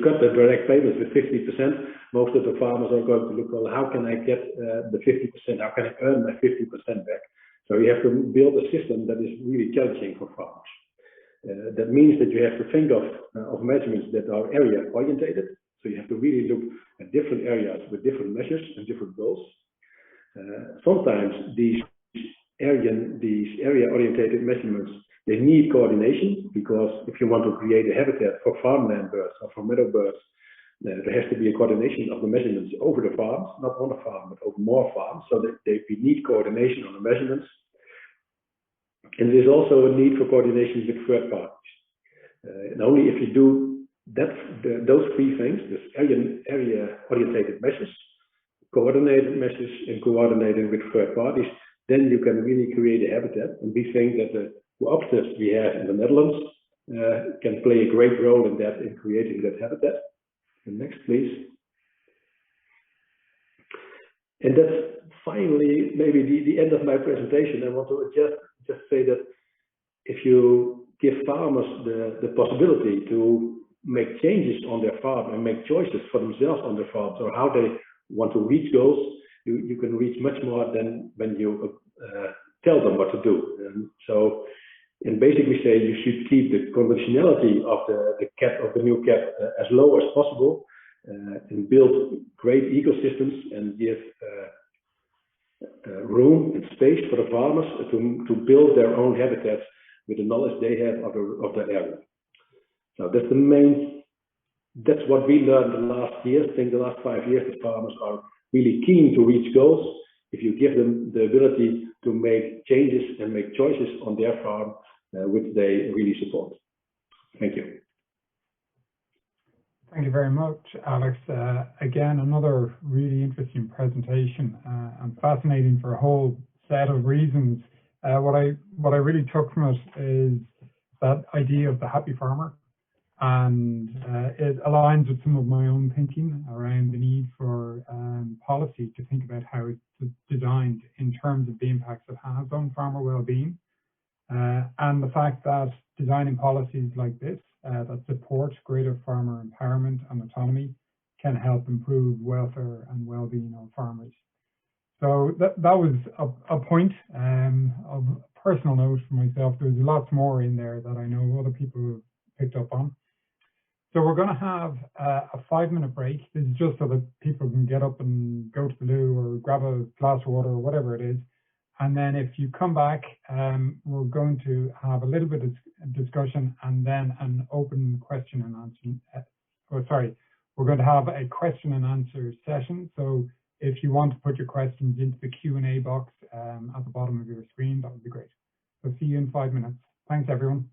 S5: cut the direct payments with 50%, most of the farmers are going to look, well, how can I get the 50%? How can I earn my 50% back? So you have to build a system that is really challenging for farmers. That means that you have to think of measurements that are area orientated. So you have to really look at different areas with different measures and different goals. Sometimes these area orientated measurements, they need coordination, because if you want to create a habitat for farmland birds or for meadow birds, there has to be a coordination of the measurements over the farms, not on the farm, but over more farms. So that we need coordination on the measurements. And there is also a need for coordination with third parties. And only if you do those three things, this area orientated measures, coordinated measures, and coordinated with third parties, then you can really create a habitat. And we think that the cooperatives we have in the Netherlands can play a great role in that, in creating that habitat. And next, please. And that's finally, maybe the end of my presentation, I want to just say that if you give farmers the possibility to make changes on their farm and make choices for themselves on their farms or how they want to reach goals, you can reach much more than when you tell them what to do. And so, and basically say you should keep the conventionality of the new cap as low as possible, and build great ecosystems and give room and space for the farmers to build their own habitats with the knowledge they have of the area. So that's what we learned the last years. I think the last 5 years, the farmers are really keen to reach goals if you give them the ability to make changes and make choices on their farm, which they really support. Thank you.
S2: Thank you very much, Alex. Again, another really interesting presentation and fascinating for a whole set of reasons. What I really took from it is that idea of the happy farmer, and it aligns with some of my own thinking around the need for policy to think about how it's designed in terms of the impacts it has on farmer well-being, and the fact that designing policies like this that support greater farmer empowerment and autonomy can help improve welfare and well-being of farmers. So that was a point of personal note for myself. There's lots more in there that I know other people have picked up on. So we're going to have a 5-minute break. This is just so that people can get up and go to the loo or grab a glass of water or whatever it is. And then if you come back, we're going to have a little bit of discussion and then an open question and answer. We're going to have a question and answer session. So if you want to put your questions into the Q&A box at the bottom of your screen, that would be great. So see you in 5 minutes. Thanks, everyone.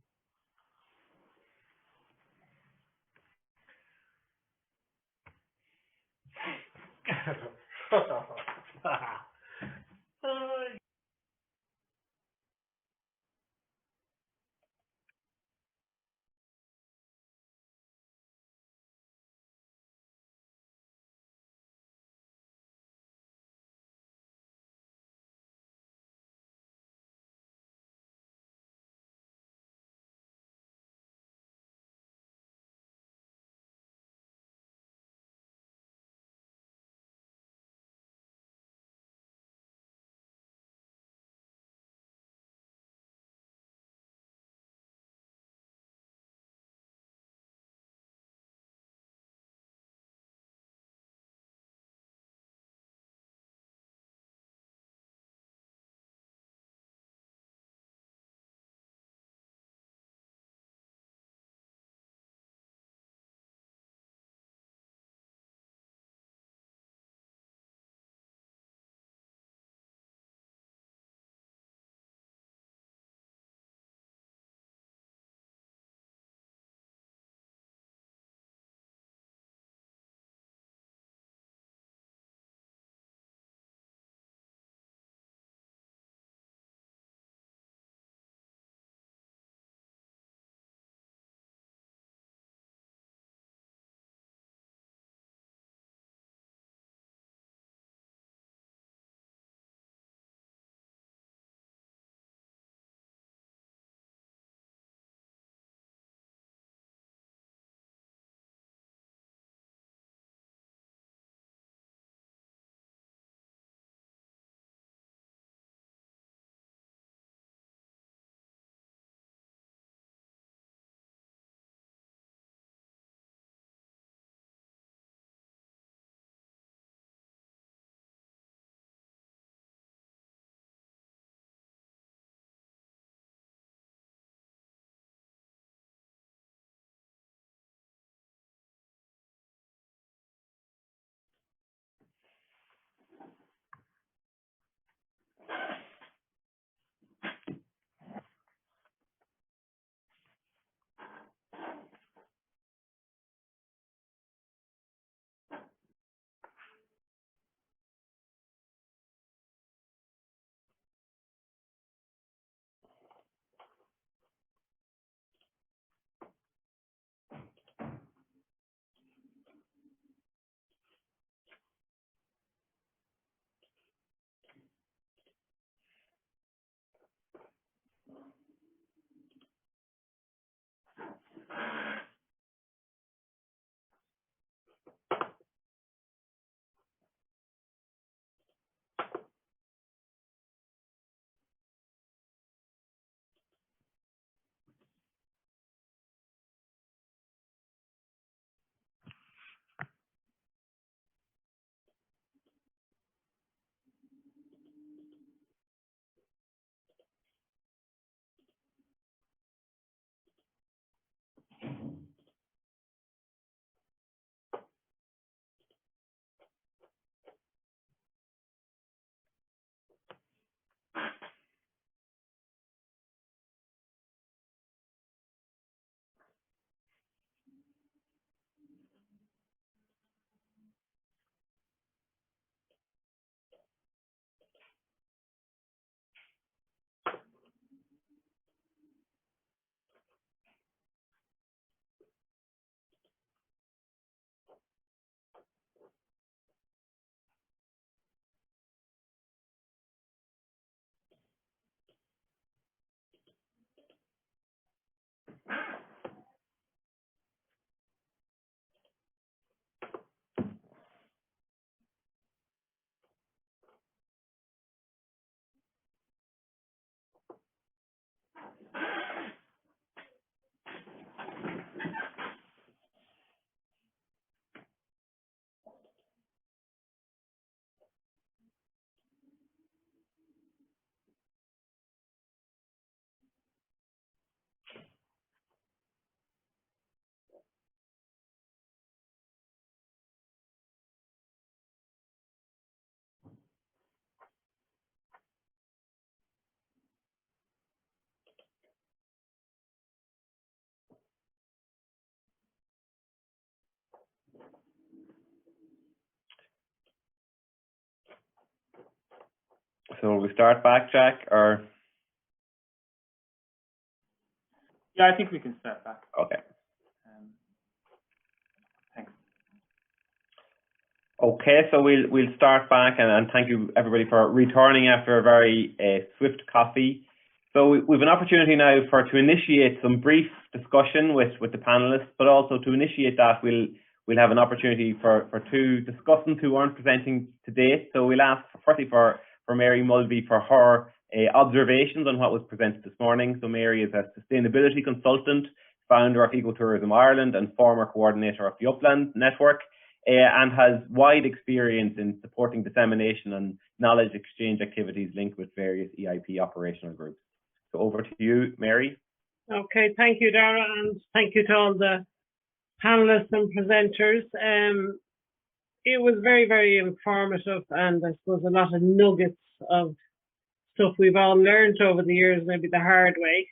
S6: So we start back, Jack, or?
S3: Yeah, I think we can start back.
S6: Okay.
S3: Thanks.
S6: Okay, so we'll start back, and thank you everybody for returning after a very swift coffee. So we've an opportunity now to initiate some brief discussion with the panelists, but also to initiate that we'll have an opportunity for two discussants who aren't presenting to date. So we'll ask firstly for Mary Mulvey for her observations on what was presented this morning. So Mary is a sustainability consultant, founder of Ecotourism Ireland and former coordinator of the Uplands Network, and has wide experience in supporting dissemination and knowledge exchange activities linked with various EIP operational groups. So over to you, Mary.
S7: Okay, thank you, Dara, and thank you to all the panelists and presenters. It was very, very informative, and I suppose a lot of nuggets of stuff we've all learned over the years, maybe the hard way,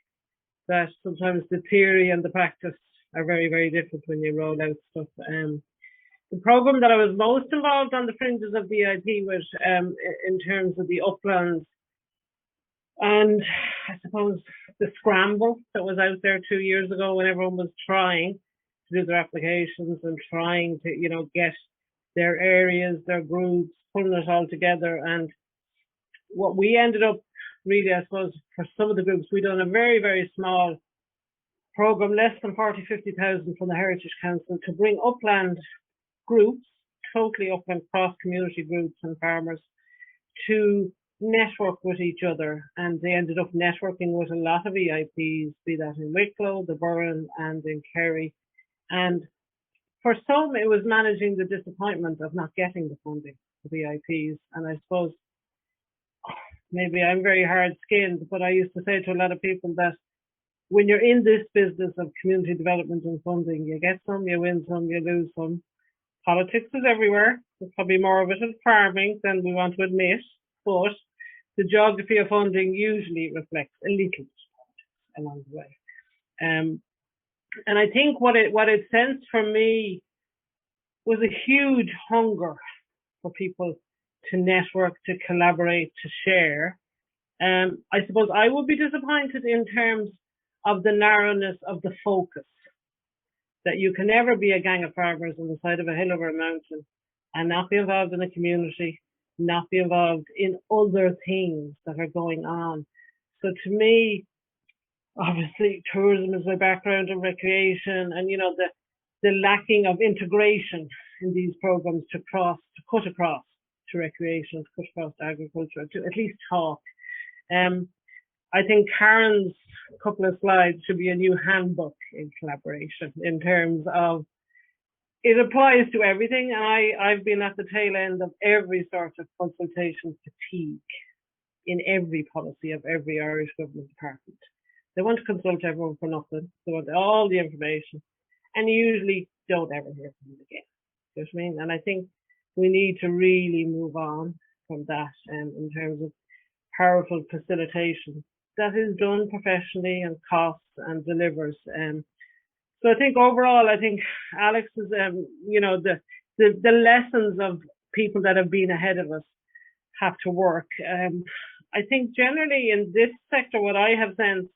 S7: that sometimes the theory and the practice are very, very different when you roll out stuff. The program that I was most involved on the fringes of the EIP was in terms of the uplands, and I suppose the scramble that was out there 2 years ago when everyone was trying to do their applications and trying to, get their areas, their groups, pulling it all together. And what we ended up really, I suppose, for some of the groups, we done a very, very small program, less than 40, 50,000 from the Heritage Council to bring upland groups, totally upland cross-community groups and farmers, to network with each other. And they ended up networking with a lot of EIPs, be that in Wicklow, the Burren and in Kerry. And for some, it was managing the disappointment of not getting the funding for the EIPs. And I suppose maybe I'm very hard-skinned, but I used to say to a lot of people that when you're in this business of community development and funding, you get some, you win some, you lose some. Politics is everywhere. There's probably more of it in farming than we want to admit, but the geography of funding usually reflects a little bit along the way. And I think what it sensed for me was a huge hunger for people to network, to collaborate, to share. I suppose I would be disappointed in terms of the narrowness of the focus, that you can never be a gang of farmers on the side of a hill or a mountain and not be involved in a community, not be involved in other things that are going on. So to me, obviously tourism is my background and recreation, and the lacking of integration in these programs to cut across to recreation, to cut across to agriculture, to at least talk. I think Karen's couple of slides should be a new handbook in collaboration in terms of it applies to everything. And I've been at the tail end of every sort of consultation fatigue in every policy of every Irish government department. They want to consult everyone for nothing. They want all the information, and you usually don't ever hear from them again. You know what I mean? And I think we need to really move on from that in terms of powerful facilitation that is done professionally and costs and delivers. So I think overall, Alex is, the lessons of people that have been ahead of us have to work. I think generally in this sector, what I have sensed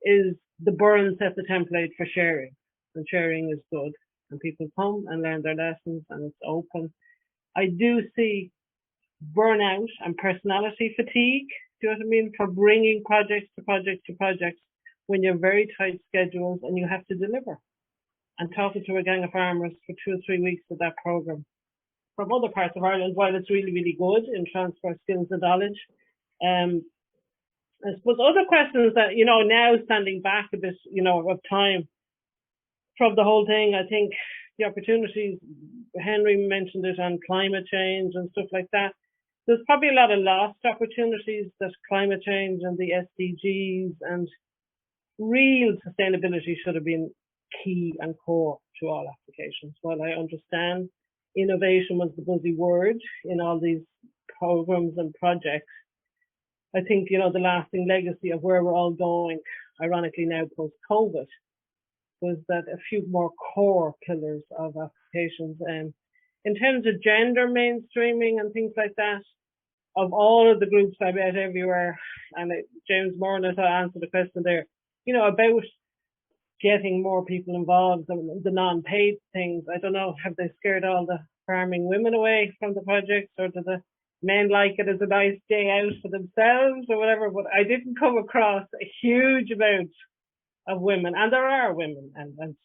S7: is the Burren set the template for sharing, and sharing is good, and people come and learn their lessons, and it's open. I do see burnout and personality fatigue, do you know what I mean, for bringing projects to projects to projects when you have very tight schedules and you have to deliver. And talking to a gang of farmers for 2 or 3 weeks of that program from other parts of Ireland, while it's really, really good in transfer skills and knowledge, I suppose other questions that, now standing back a bit, of time from the whole thing, I think the opportunities, Henry mentioned it on climate change and stuff like that. There's probably a lot of lost opportunities that climate change and the SDGs and real sustainability should have been key and core to all applications. While I understand innovation was the buzzy word in all these programs and projects, I think, the lasting legacy of where we're all going, ironically now post-COVID, was that a few more core pillars of applications. In terms of gender mainstreaming and things like that, of all of the groups I met everywhere, and James Moran has answered the question there, you know, about getting more people involved, the non-paid things. I don't know, have they scared all the farming women away from the projects, or do the men like it as a nice day out for themselves or whatever? But I didn't come across a huge amount of women, and there are women and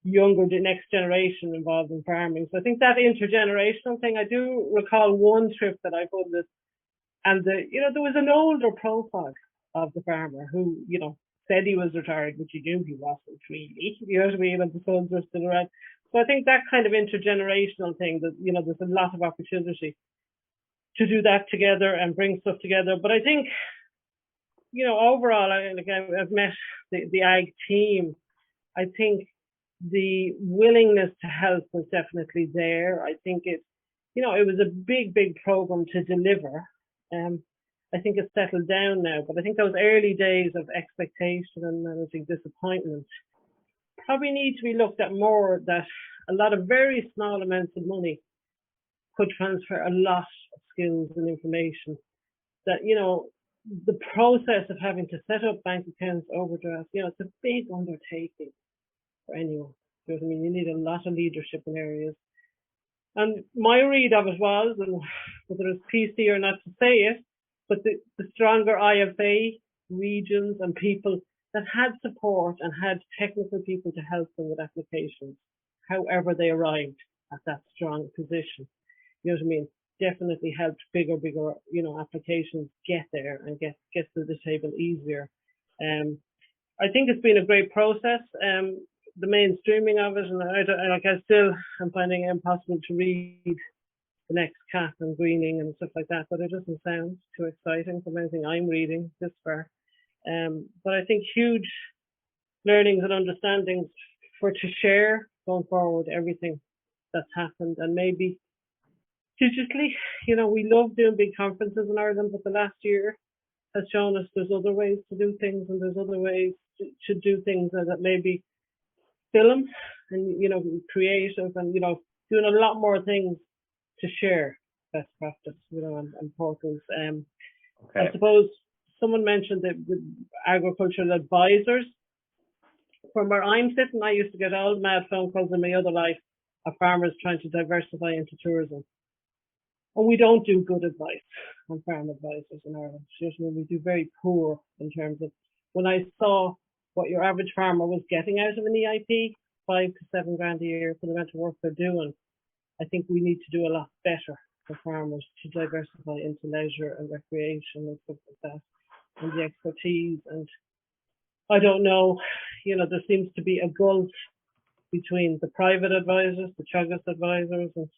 S7: younger, the next generation involved in farming. So I think that intergenerational thing, I do recall one trip that I funded, and you know, there was an older profile of the farmer who, you know, said he was retired, but you knew he wasn't really, you know what I mean, and the sons were still around. So I think that kind of intergenerational thing, that, you know, there's a lot of opportunity to do that together and bring stuff together. But I think, you know, overall, I've met the ag team. I think the willingness to help was definitely there. I think it, you know, it was a big program to deliver. I think it's settled down now, but I think those early days of expectation and managing disappointment probably need to be looked at more, that a lot of very small amounts of money could transfer a lot of skills and information. That, you know, the process of having to set up bank accounts, overdrafts, you know, it's a big undertaking for anyone. You know what I mean? You need a lot of leadership in areas. And my read of it was, and whether it's PC or not to say it, but the stronger IFA regions and people that had support and had technical people to help them with applications, however they arrived at that strong position, you know what I mean, definitely helped bigger, you know, applications get there and get to the table easier. I think it's been a great process. The mainstreaming of it, and I still am finding it impossible to read the next CAP and greening and stuff like that, but it doesn't sound too exciting from anything I'm reading this far. But I think huge learnings and understandings to share going forward, everything that's happened, and maybe digitally, you know, we love doing big conferences in Ireland, but the last year has shown us there's other ways to do things, and there's other ways to do things that maybe film and, you know, creative, and, you know, doing a lot more things to share best practice, you know, and portals. Okay. I suppose someone mentioned the agricultural advisors. From where I'm sitting, I used to get all mad phone calls in my other life of farmers trying to diversify into tourism. And we don't do good advice on farm advisors in Ireland. We do very poor in terms of, when I saw what your average farmer was getting out of an EIP, 5 to 7 grand a year for the amount of work they're doing, I think we need to do a lot better for farmers to diversify into leisure and recreation and stuff like that, and the expertise. And I don't know, you know, there seems to be a gulf between the private advisors, the Teagasc advisors, and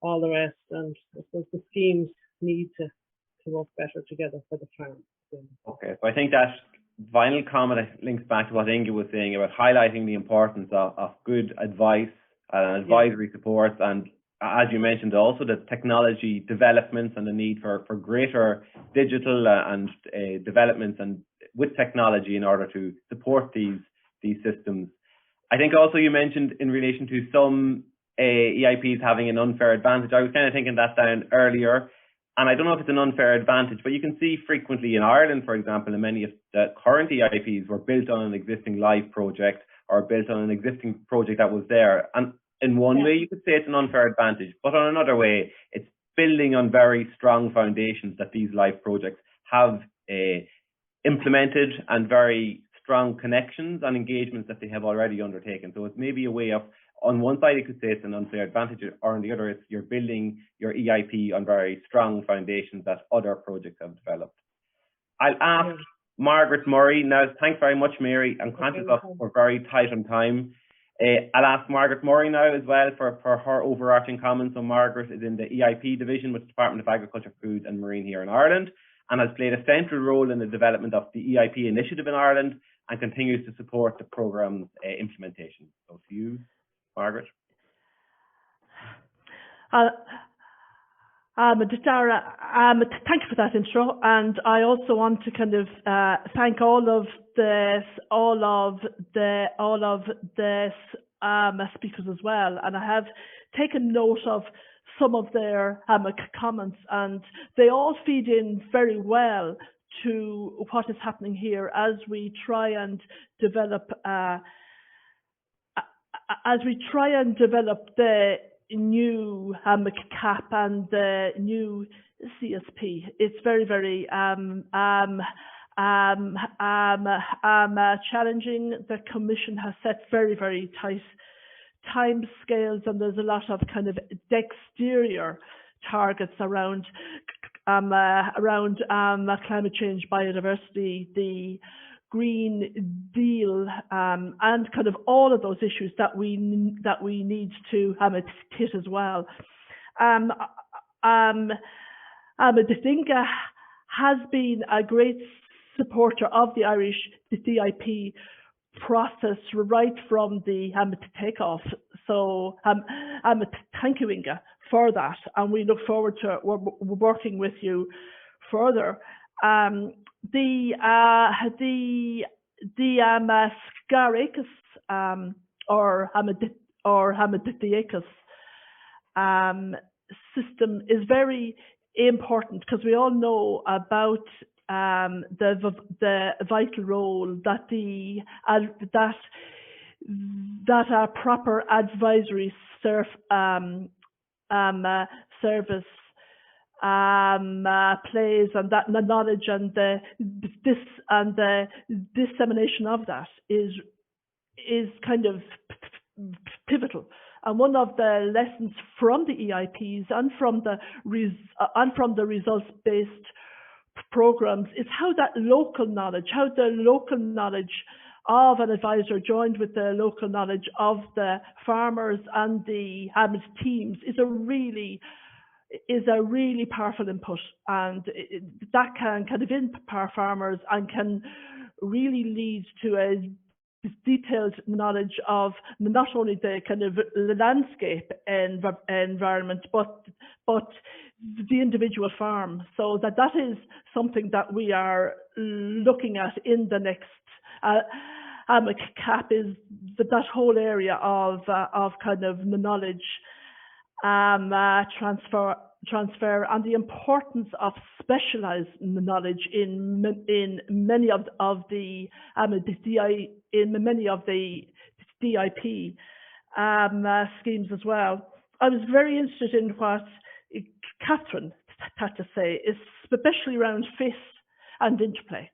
S7: all the rest. And I suppose the schemes need to work better together for the farm.
S6: Okay, so I think that final comment links back to what Inge was saying about highlighting the importance of good advice and advisory support, and as you mentioned also the technology developments and the need for greater digital and developments and with technology in order to support these systems. I think also you mentioned in relation to some EIPs having an unfair advantage. I was kind of thinking that down earlier, and I don't know if it's an unfair advantage, but you can see frequently in Ireland, for example, in many of the current EIPs were built on an existing live project or built on an existing project that was there. And in one way, you could say it's an unfair advantage, but on another way, it's building on very strong foundations that these live projects have implemented and very strong connections and engagements that they have already undertaken. So it's maybe a way of, on one side, you could say it's an unfair advantage, or on the other, it's you're building your EIP on very strong foundations that other projects have developed. I'll ask Margaret Murray now. Thanks very much, Mary. I'm conscious of we're very tight on time. I'll ask Margaret Murray now as well for her overarching comments. So Margaret is in the EIP division with the Department of Agriculture, Food and Marine here in Ireland, and has played a central role in the development of the EIP initiative in Ireland and continues to support the programme's implementation. So to you, Margaret.
S8: Dara, thank you for that intro, and I also want to kind of thank all of the speakers as well. And I have taken note of some of their comments, and they all feed in very well to what is happening here as we try and develop the new CAP and the new CSP. It's very, very challenging. The Commission has set very, very tight time scales, and there's a lot of kind of exterior targets around climate change, biodiversity, the Green Deal, and kind of all of those issues that we need to hit as well. Inge has been a great supporter of the Irish DIP process right from the takeoff. So thank you, Inge, for that, and we look forward to working with you further. The Teagasc or Teagasc system is very important because we all know about the vital role that a proper advisory service plays, and that the knowledge and the dissemination of that is kind of pivotal. And one of the lessons from the EIPs and from the results-based programs is how the local knowledge of an advisor joined with the local knowledge of the farmers and the teams is a really powerful input, and that can kind of empower farmers and can really lead to a detailed knowledge of not only the kind of landscape and environment, but the individual farm. So that is something that we are looking at in the next CAP, is that whole area of kind of knowledge transfer and the importance of specialized knowledge in many of the DIP schemes as well. I was very interested in what Katrin had to say, especially around FIS and interplay.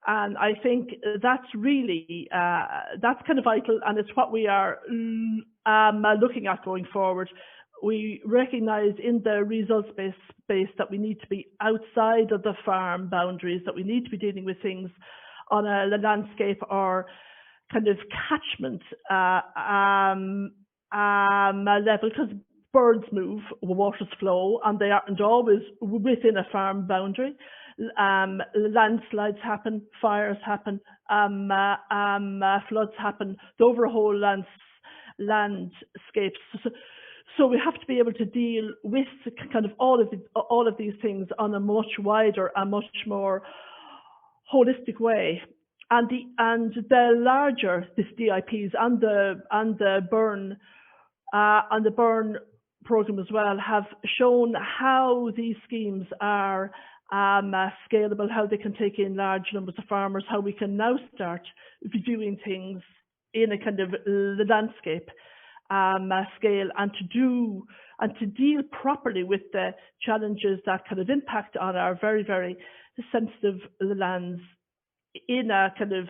S8: And I think that's really, that's kind of vital, and it's what we are looking at going forward. We recognize in the results-based space that we need to be outside of the farm boundaries, that we need to be dealing with things on a landscape or kind of catchment level, because birds move, waters flow, and they aren't always within a farm boundary. Landslides happen, fires happen, floods happen over a whole landscapes. So we have to be able to deal with kind of all of these things on a much wider, a much more holistic way. And the larger DIPs and the burn program as well have shown how these schemes are scalable, how they can take in large numbers of farmers, how we can now start viewing things in a kind of landscape scale, and to deal properly with the challenges that kind of impact on our very, very sensitive lands in a kind of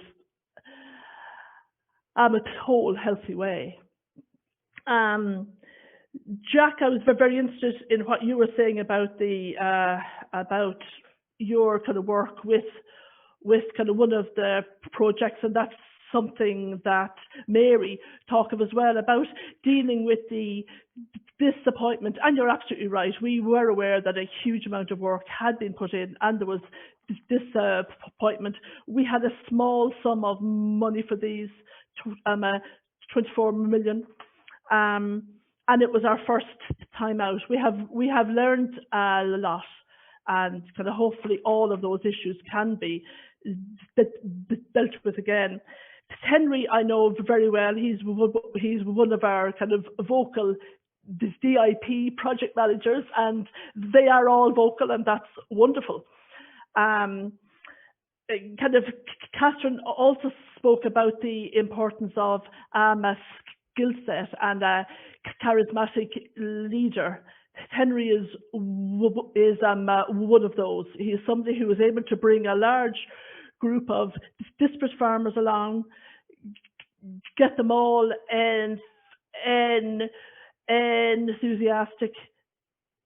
S8: a whole healthy way. Jack, I was very interested in what you were saying about about your kind of work with kind of one of the projects, and that's something that Mary talked of as well, about dealing with the disappointment. And you're absolutely right. We were aware that a huge amount of work had been put in, and there was disappointment. We had a small sum of money for these, 24 million. And it was our first time out. We have learned a lot, and kind of hopefully all of those issues can be dealt with again. Henry, I know very well. He's one of our kind of vocal EIP project managers, and they are all vocal, and that's wonderful. Kind of, Katrin also spoke about the importance of a skill set and a charismatic leader. Henry is one of those. He is somebody who is able to bring a large group of disparate farmers along, get them all enthusiastic,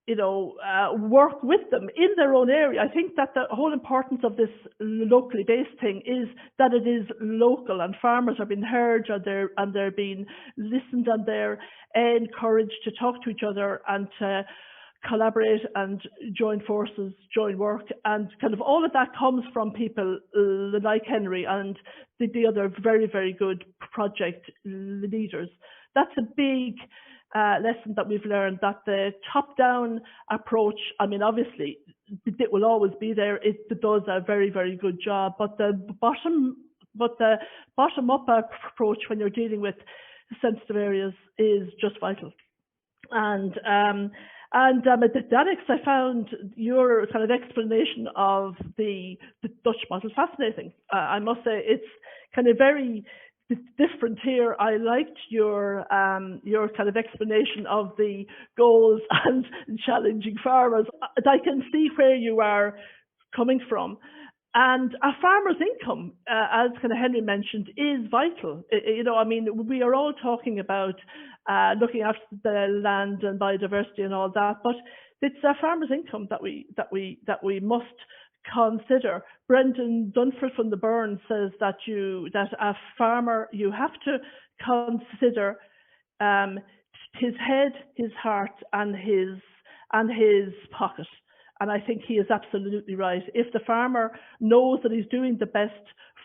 S8: work with them in their own area. I think that the whole importance of this locally based thing is that it is local, and farmers are being heard, and they're being listened, and they're encouraged to talk to each other and to collaborate and join forces, join work, and kind of all of that comes from people like Henry and the other very, very good project leaders. That's a big lesson that we've learned, that the top-down approach, I mean, obviously, it will always be there. It does a very, very good job, but the bottom-up approach when you're dealing with sensitive areas is just vital. And at Teagasc, I found your kind of explanation of the Dutch model fascinating. I must say it's kind of very different here. I liked your kind of explanation of the goals and challenging farmers. I can see where you are coming from. And a farmer's income, as kind of Henry mentioned, is vital. I mean, we are all talking about looking after the land and biodiversity and all that, but it's a farmer's income that we must consider. Brendan Dunford from the Burn says that a farmer, you have to consider his head, his heart, and his pocket. And I think he is absolutely right. If the farmer knows that he's doing the best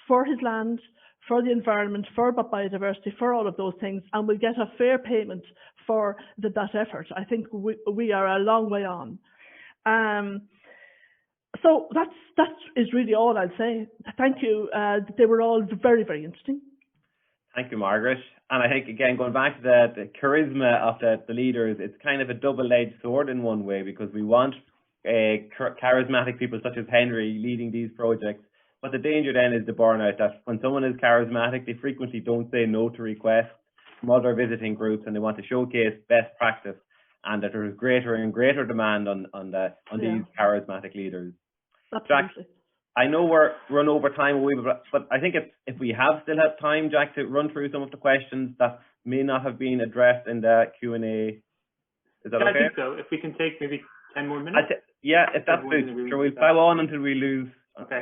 S8: for his land, for the environment, for biodiversity, for all of those things, and will get a fair payment for that effort, I think we are a long way on. So that is really all I'll say. Thank you. They were all very, very interesting.
S6: Thank you, Margaret. And I think, again, going back to the charisma of the leaders, it's kind of a double-edged sword in one way, because we want charismatic people such as Henry leading these projects. But the danger then is the burnout, that when someone is charismatic, they frequently don't say no to requests from other visiting groups, and they want to showcase best practice, and that there is greater and greater demand on these charismatic leaders.
S8: Absolutely.
S6: Jack, I know we're run over time a wee bit, but I think if we still have time, Jack, to run through some of the questions that may not have been addressed in the Q&A. Is that okay?
S3: I think so. If we can take maybe 10 more minutes.
S6: If that's good. Sure, we'll plow on until we lose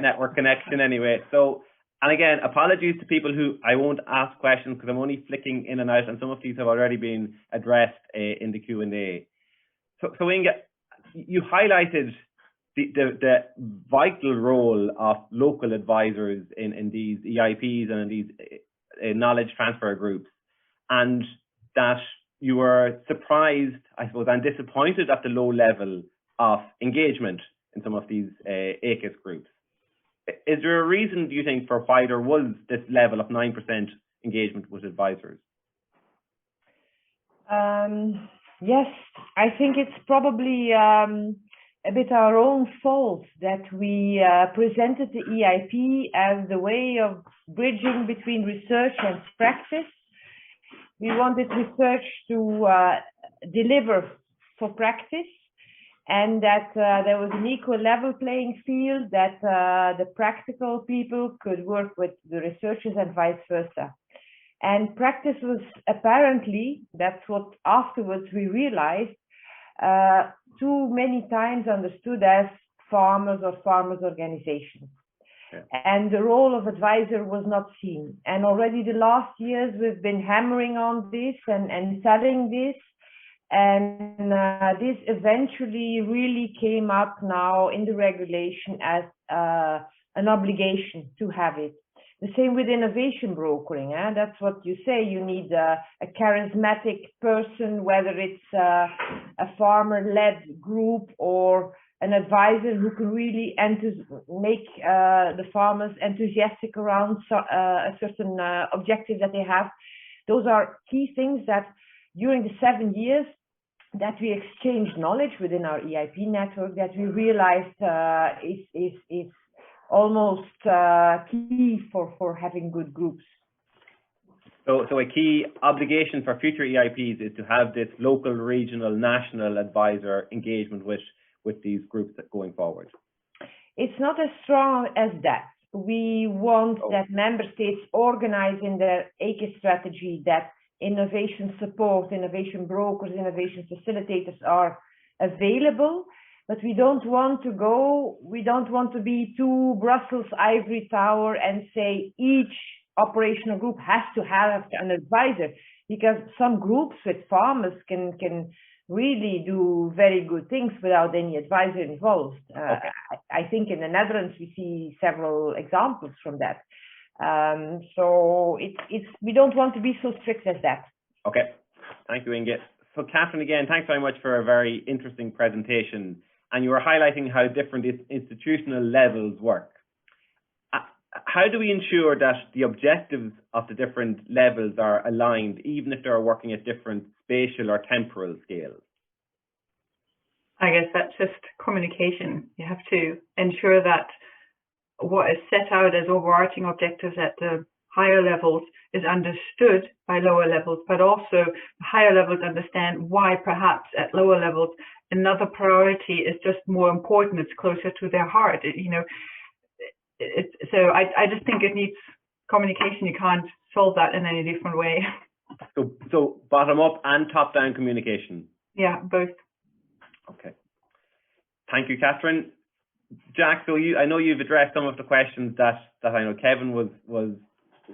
S6: network connection anyway. So, and again, apologies to people who I won't ask questions because I'm only flicking in and out, and some of these have already been addressed in the Q&A. So Inge, you highlighted the vital role of local advisors in these EIPs and in these knowledge transfer groups, and that you were surprised, I suppose, and disappointed at the low level of engagement in some of these ACIS groups. Is there a reason, do you think, for why there was this level of 9% engagement with advisors?
S9: Yes, I think it's probably a bit our own fault that we presented the EIP as the way of bridging between research and practice. We wanted research to deliver for practice, and that there was an equal level playing field, that the practical people could work with the researchers and vice versa. And practice was apparently, that's what afterwards we realized, too many times understood as farmers or farmers' organizations. Yeah. And the role of advisor was not seen. And already the last years we've been hammering on this and selling this. And this eventually really came up now in the regulation as an obligation to have it. The same with innovation brokering. That's what you say. You need a charismatic person, whether it's a farmer-led group or an advisor who can really make the farmers enthusiastic around a certain objective that they have. Those are key things that during the 7 years that we exchange knowledge within our EIP network that we realized is almost key for having good groups.
S6: So a key obligation for future EIPs is to have this local, regional, national advisor engagement with these groups going forward.
S9: It's not as strong as that. We want that member states organize in their ACE strategy that innovation support, innovation brokers, innovation facilitators are available, but we don't want to be too Brussels ivory tower and say each operational group has to have an advisor, because some groups with farmers can really do very good things without any advisor involved. I think in the Netherlands we see several examples from that. So we don't want to be so strict as that.
S6: Okay, thank you, Inge. So Katrin, again, thanks very much for a very interesting presentation. And you were highlighting how different institutional levels work. How do we ensure that the objectives of the different levels are aligned, even if they're working at different spatial or temporal scales?
S1: I guess that's just communication. You have to ensure that what is set out as overarching objectives at the higher levels is understood by lower levels, but also higher levels understand why perhaps at lower levels another priority is just more important, it's closer to their heart. So I just think it needs communication. You can't solve that in any different way.
S6: So bottom up and top down communication.
S1: Yeah, both.
S6: Okay. Thank you, Katrin. Jack, so I know you've addressed some of the questions that I know Kevin was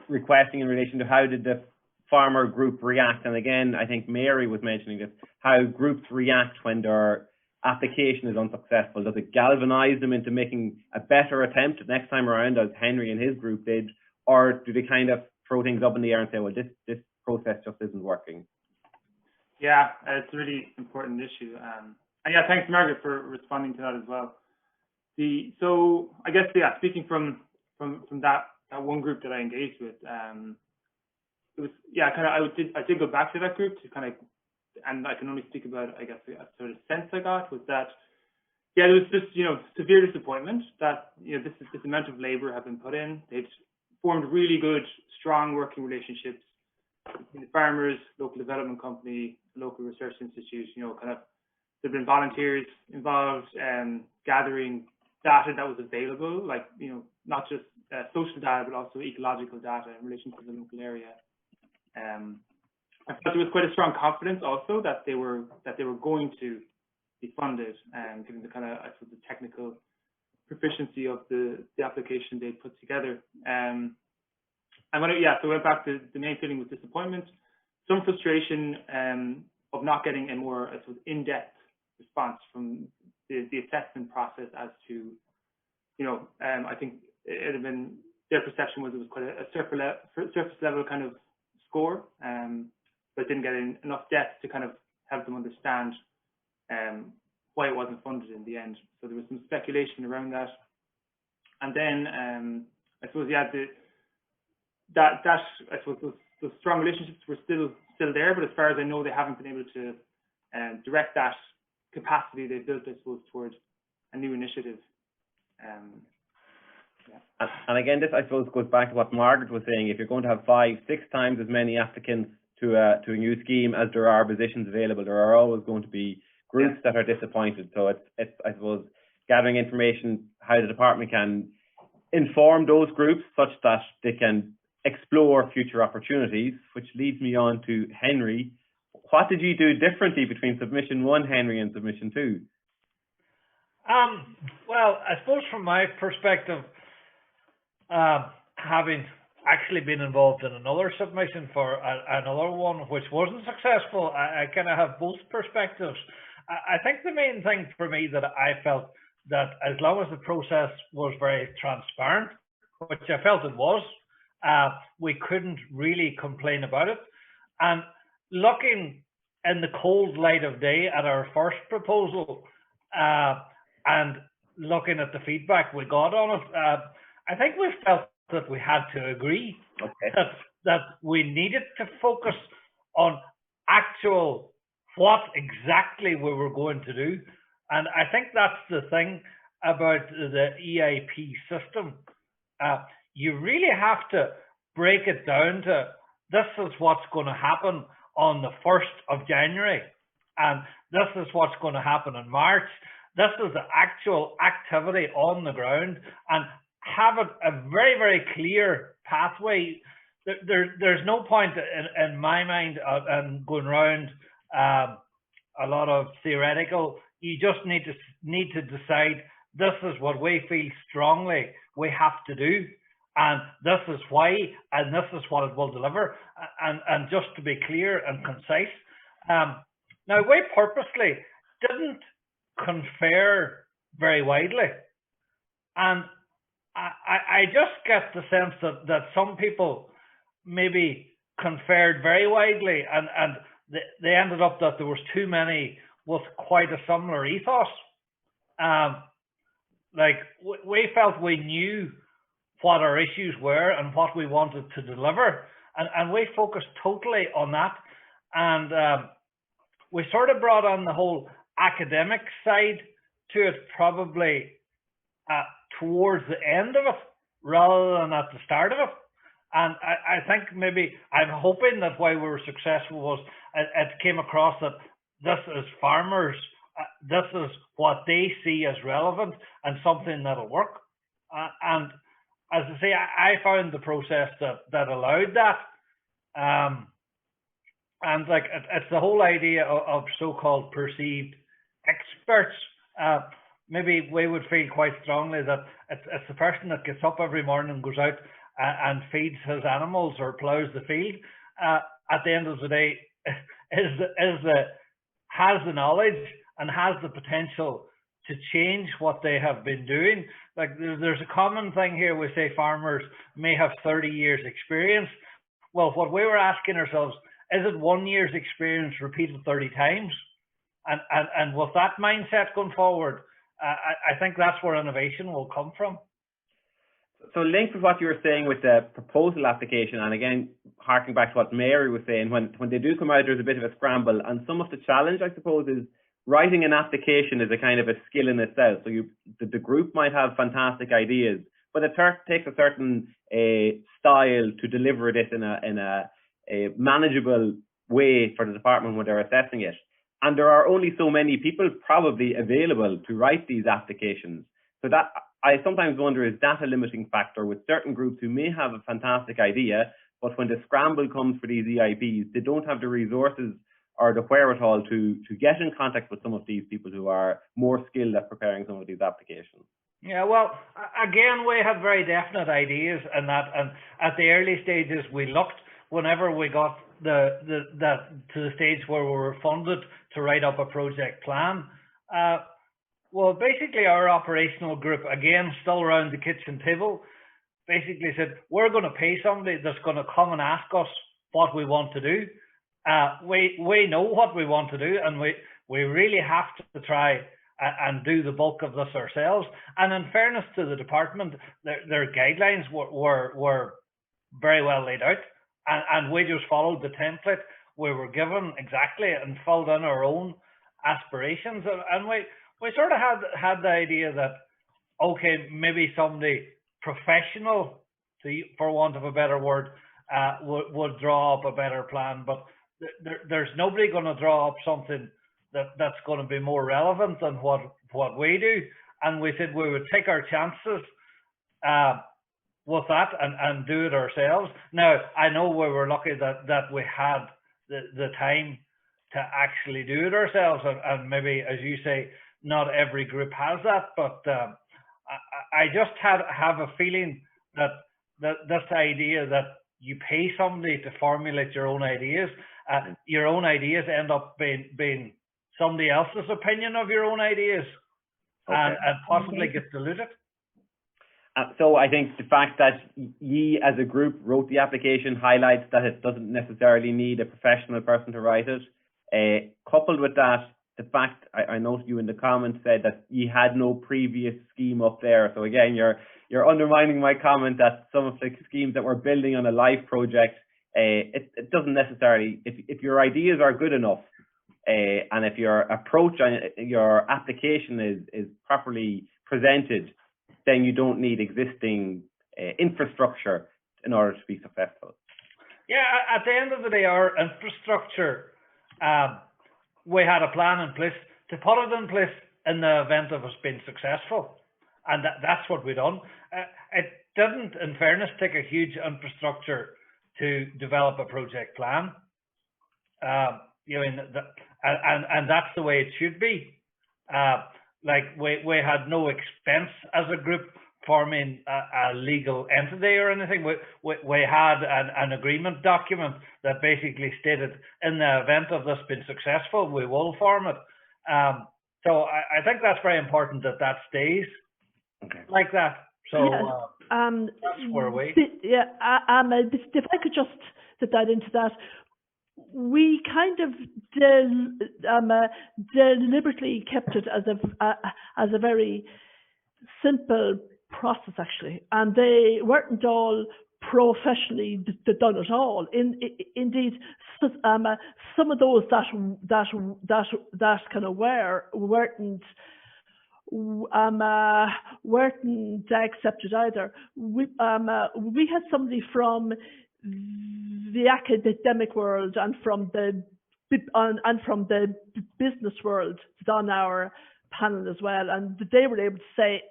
S6: requesting in relation to how did the farmer group react, and again I think Mary was mentioning this, how groups react when their application is unsuccessful. Does it galvanize them into making a better attempt next time around, as Henry and his group did, or do they kind of throw things up in the air and say, well, this process just isn't working?
S3: Yeah, it's a really important issue. And yeah, thanks Margaret for responding to that as well. So I guess, yeah, speaking from that one group that I engaged with, it was, yeah, kind of, I did go back to that group to kind of, and I can only speak about, I guess, the sort of sense I got was that, yeah, there was just, severe disappointment that, this amount of labor had been put in. They'd formed really good, strong working relationships between the farmers, local development company, local research institute, kind of, there've been volunteers involved, gathering data that was available, like, not just social data, but also ecological data in relation to the local area. I felt there was quite a strong confidence also that they were going to be funded, given the kind of, I suppose, the technical proficiency of the application they put together. And when so went back to the main feeling was disappointment, some frustration of not getting a more, I suppose, in-depth response from the assessment process as to, I think it had been, their perception was it was quite a surface level kind of score, but didn't get enough depth to kind of help them understand why it wasn't funded in the end. So there was some speculation around that. And then I suppose, yeah, that I suppose those strong relationships were still there, but as far as I know, they haven't been able to direct that capacity they built, I suppose, towards a new initiative.
S6: Yeah. And again, this I suppose goes back to what Margaret was saying. If you're going to have 5-6 times as many applicants to a new scheme as there are positions available, there are always going to be groups that are disappointed. So it's I suppose gathering information how the department can inform those groups such that they can explore future opportunities, which leads me on to Henry. What did you do differently between submission 1, Henry, and submission 2?
S4: Well, I suppose from my perspective, having actually been involved in another submission for another one which wasn't successful, I kind of have both perspectives. I think the main thing for me that I felt that as long as the process was very transparent, which I felt it was, we couldn't really complain about it. And looking in the cold light of day at our first proposal and looking at the feedback we got on it, I think we felt that we had to agree that we needed to focus on actual what exactly we were going to do. And I think that's the thing about the EIP system. You really have to break it down to, this is what's going to happen on the 1st of January, and this is what's going to happen in March. This is the actual activity on the ground, and have it a very, very clear pathway. There's no point in my mind in going around a lot of theoretical. You just need to decide, this is what we feel strongly we have to do, and this is why, and this is what it will deliver, and just to be clear and concise. Now, we purposely didn't confer very widely, and I just get the sense that some people maybe conferred very widely, and they ended up that there was too many with quite a similar ethos. Like, we felt we knew what our issues were and what we wanted to deliver, and we focused totally on that. And we sort of brought on the whole academic side to it probably towards the end of it rather than at the start of it. And I think maybe, I'm hoping that why we were successful was it came across that this is farmers, this is what they see as relevant and something that'll work. And as I say, I found the process that allowed that. And like, it's the whole idea of so-called perceived experts. Maybe we would feel quite strongly that it's the person that gets up every morning and goes out and feeds his animals or plows the field. At the end of the day, has the knowledge and has the potential to change what they have been doing. Like, there's a common thing here. We say farmers may have 30 years experience. Well, what we were asking ourselves, is it 1 year's experience repeated 30 times? And with that mindset going forward, I think that's where innovation will come from.
S6: So linked with what you were saying with the proposal application, and again, harking back to what Mary was saying, when they do come out, there's a bit of a scramble. And some of the challenge, I suppose, is writing an application is a kind of a skill in itself. So the group might have fantastic ideas, but it takes a certain style to deliver this in a manageable way for the department when they're assessing it. And there are only so many people probably available to write these applications. So that, I sometimes wonder, is that a limiting factor with certain groups who may have a fantastic idea, but when the scramble comes for these EIPs, they don't have the resources or the wherewithal to get in contact with some of these people who are more skilled at preparing some of these applications?
S4: Yeah, well, again, we had very definite ideas, and at the early stages we looked, whenever we got to the stage where we were funded to write up a project plan. Well, basically our operational group, again, still around the kitchen table, basically said, we're going to pay somebody that's going to come and ask us what we want to do. We know what we want to do, and we really have to try and do the bulk of this ourselves. And in fairness to the department, their guidelines were very well laid out, and we just followed the template we were given exactly and filled in our own aspirations. And we sort of had the idea that, okay, maybe somebody professional, for want of a better word, would draw up a better plan, but there's nobody going to draw up something that's going to be more relevant than what we do. And we said we would take our chances with that and do it ourselves. Now, I know we were lucky that we had the time to actually do it ourselves, and maybe, as you say, not every group has that, but I just have a feeling that this idea that you pay somebody to formulate your own ideas end up being somebody else's opinion of your own ideas, okay, and possibly get diluted.
S6: So I think the fact that ye as a group wrote the application highlights that it doesn't necessarily need a professional person to write it. Coupled with that, the fact, I noticed you in the comments said that you had no previous scheme up there. So again, you're undermining my comment that some of the schemes that we're building on a live project, it doesn't necessarily, if your ideas are good enough, and if your approach and your application is properly presented, then you don't need existing infrastructure in order to be successful.
S4: Yeah, at the end of the day, our infrastructure, we had a plan in place to put it in place in the event of us being successful, and that's what we done. It didn't, in fairness, take a huge infrastructure to develop a project plan. You know, and that's the way it should be. Like we had no expense as a group forming a legal entity or anything. We had an agreement document that basically stated, in the event of this being successful, we will form it. So I think that's very important that stays like that. So that's where we.
S8: Yeah, if I could just dive into that. We kind of deliberately kept it as a very simple process, actually, and they weren't all professionally done at all. Indeed, some of those that kind of weren't accepted either. We had somebody from the academic world and from the business world on our panel as well, and they were able to say,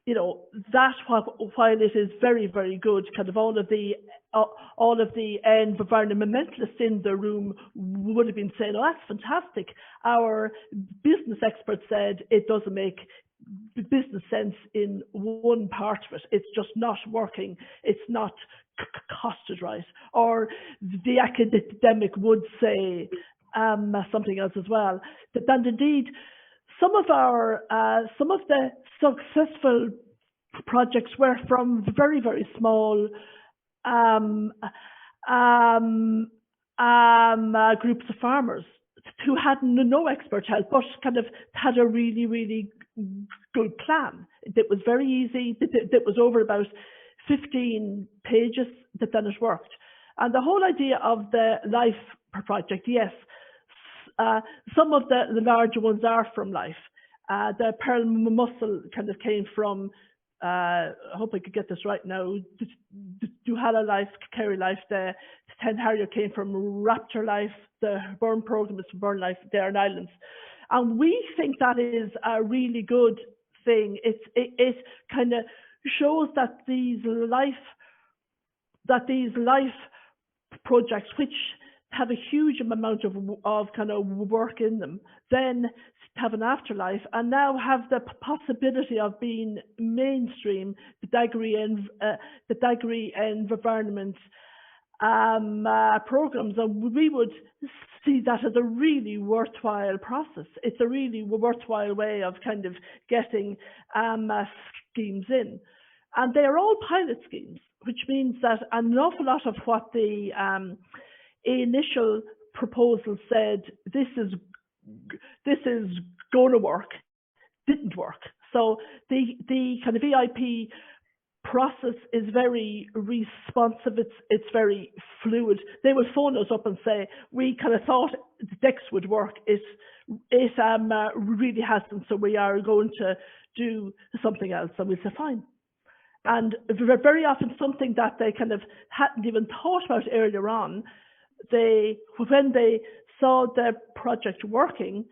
S8: you know, that while it is very, very good, kind of all of the environmentalists in the room would have been saying, oh, that's fantastic. Our business experts said it doesn't make business sense in one part of it. It's just not working. It's not costed right. Or the academic would say something else as well. And indeed, some of the successful projects were from very, very small groups of farmers who had no expert help, but kind of had a really, really good plan. It was very easy. It was over about 15 pages that then it worked. And the whole idea of the LIFE project, yes, some of the larger ones are from LIFE. The pearl mussel kind of came from, I hope I could get this right now, Duhala LIFE, Kerry LIFE, the Ten Harrier came from Raptor LIFE, the Burn program is from Burn LIFE, the Aran Islands. And we think that is a really good thing. It kind of shows that these LIFE projects, which have a huge amount of kind of work in them, then have an afterlife and now have the possibility of being mainstream, the agri-environment programs, and we would see that as a really worthwhile process. It's a really worthwhile way of kind of getting schemes in, and they are all pilot schemes, which means that an awful lot of what the initial proposal said this is going to work didn't work. So the kind of EIP process is very responsive. It's very fluid. They will phone us up and say, we kind of thought DEX would work. It really hasn't, so we are going to do something else. And we'll say, fine. And very often something that they kind of hadn't even thought about earlier on, when they saw the project working,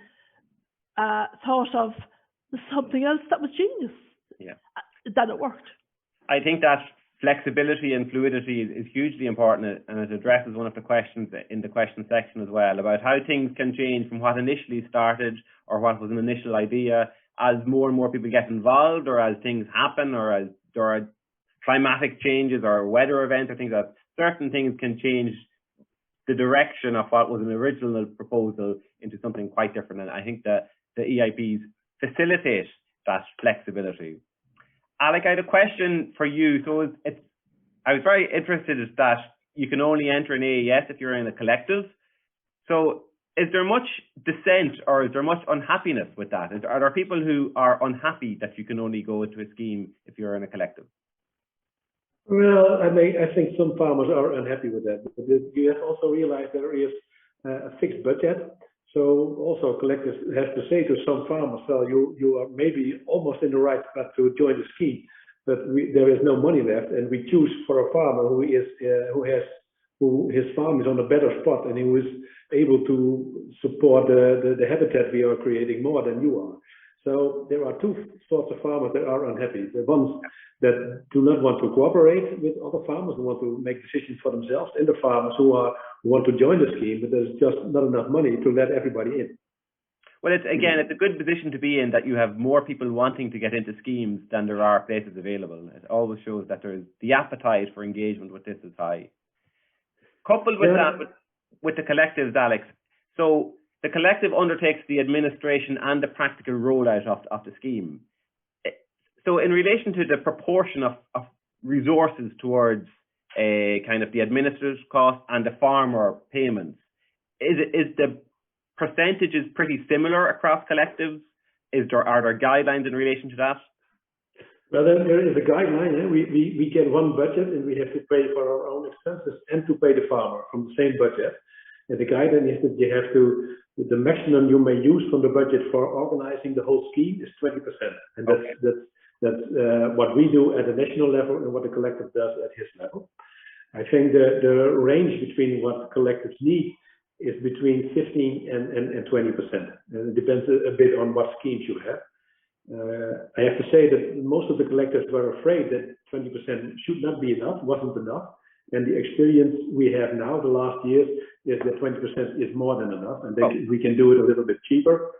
S8: thought of something else that was genius.
S6: Yeah.
S8: Then it worked.
S6: I think that flexibility and fluidity is hugely important, and it addresses one of the questions in the question section as well, about how things can change from what initially started or what was an initial idea as more and more people get involved, or as things happen, or as there are climatic changes or weather events or things like that. Certain things can change the direction of what was an original proposal into something quite different, and I think that the EIPs facilitate that flexibility. Alec, I had a question for you. So I was very interested in that you can only enter an AES if you're in a collective. So is there much dissent, or is there much unhappiness with that? Are there people who are unhappy that you can only go into a scheme if you're in a collective?
S5: Well, I think some farmers are unhappy with that, but you have also realized there is a fixed budget. So also collectives have to say to some farmers, well, you are maybe almost in the right spot to join the scheme, but there is no money left, and we choose for a farmer who his farm is on a better spot and who is able to support the habitat we are creating more than you are. So there are two sorts of farmers that are unhappy. The ones that do not want to cooperate with other farmers, who want to make decisions for themselves, and the farmers who want to join the scheme, but there's just not enough money to let everybody in.
S6: Well, it's a good position to be in, that you have more people wanting to get into schemes than there are places available. It always shows that there is the appetite for engagement with this is high. Coupled with that, with the collectives, Alex, so the collective undertakes the administration and the practical rollout of the scheme. So in relation to the proportion of resources towards kind of the administrative cost and the farmer payments, is the percentages pretty similar across collectives? Are there guidelines in relation to that?
S5: Well, then there is a guideline. We get one budget, and we have to pay for our own expenses and to pay the farmer from the same budget. And the guideline is that you have to, the maximum you may use from the budget for organizing the whole scheme is 20%. And that's what we do at the national level and what the collective does at his level. I think the range between what collectives need is between 15 and 20%. And it depends a bit on what schemes you have. I have to say that most of the collectives were afraid that 20% should not be enough, wasn't enough. And the experience we have now, the last years, is that 20% is more than enough, and we can do it a little bit cheaper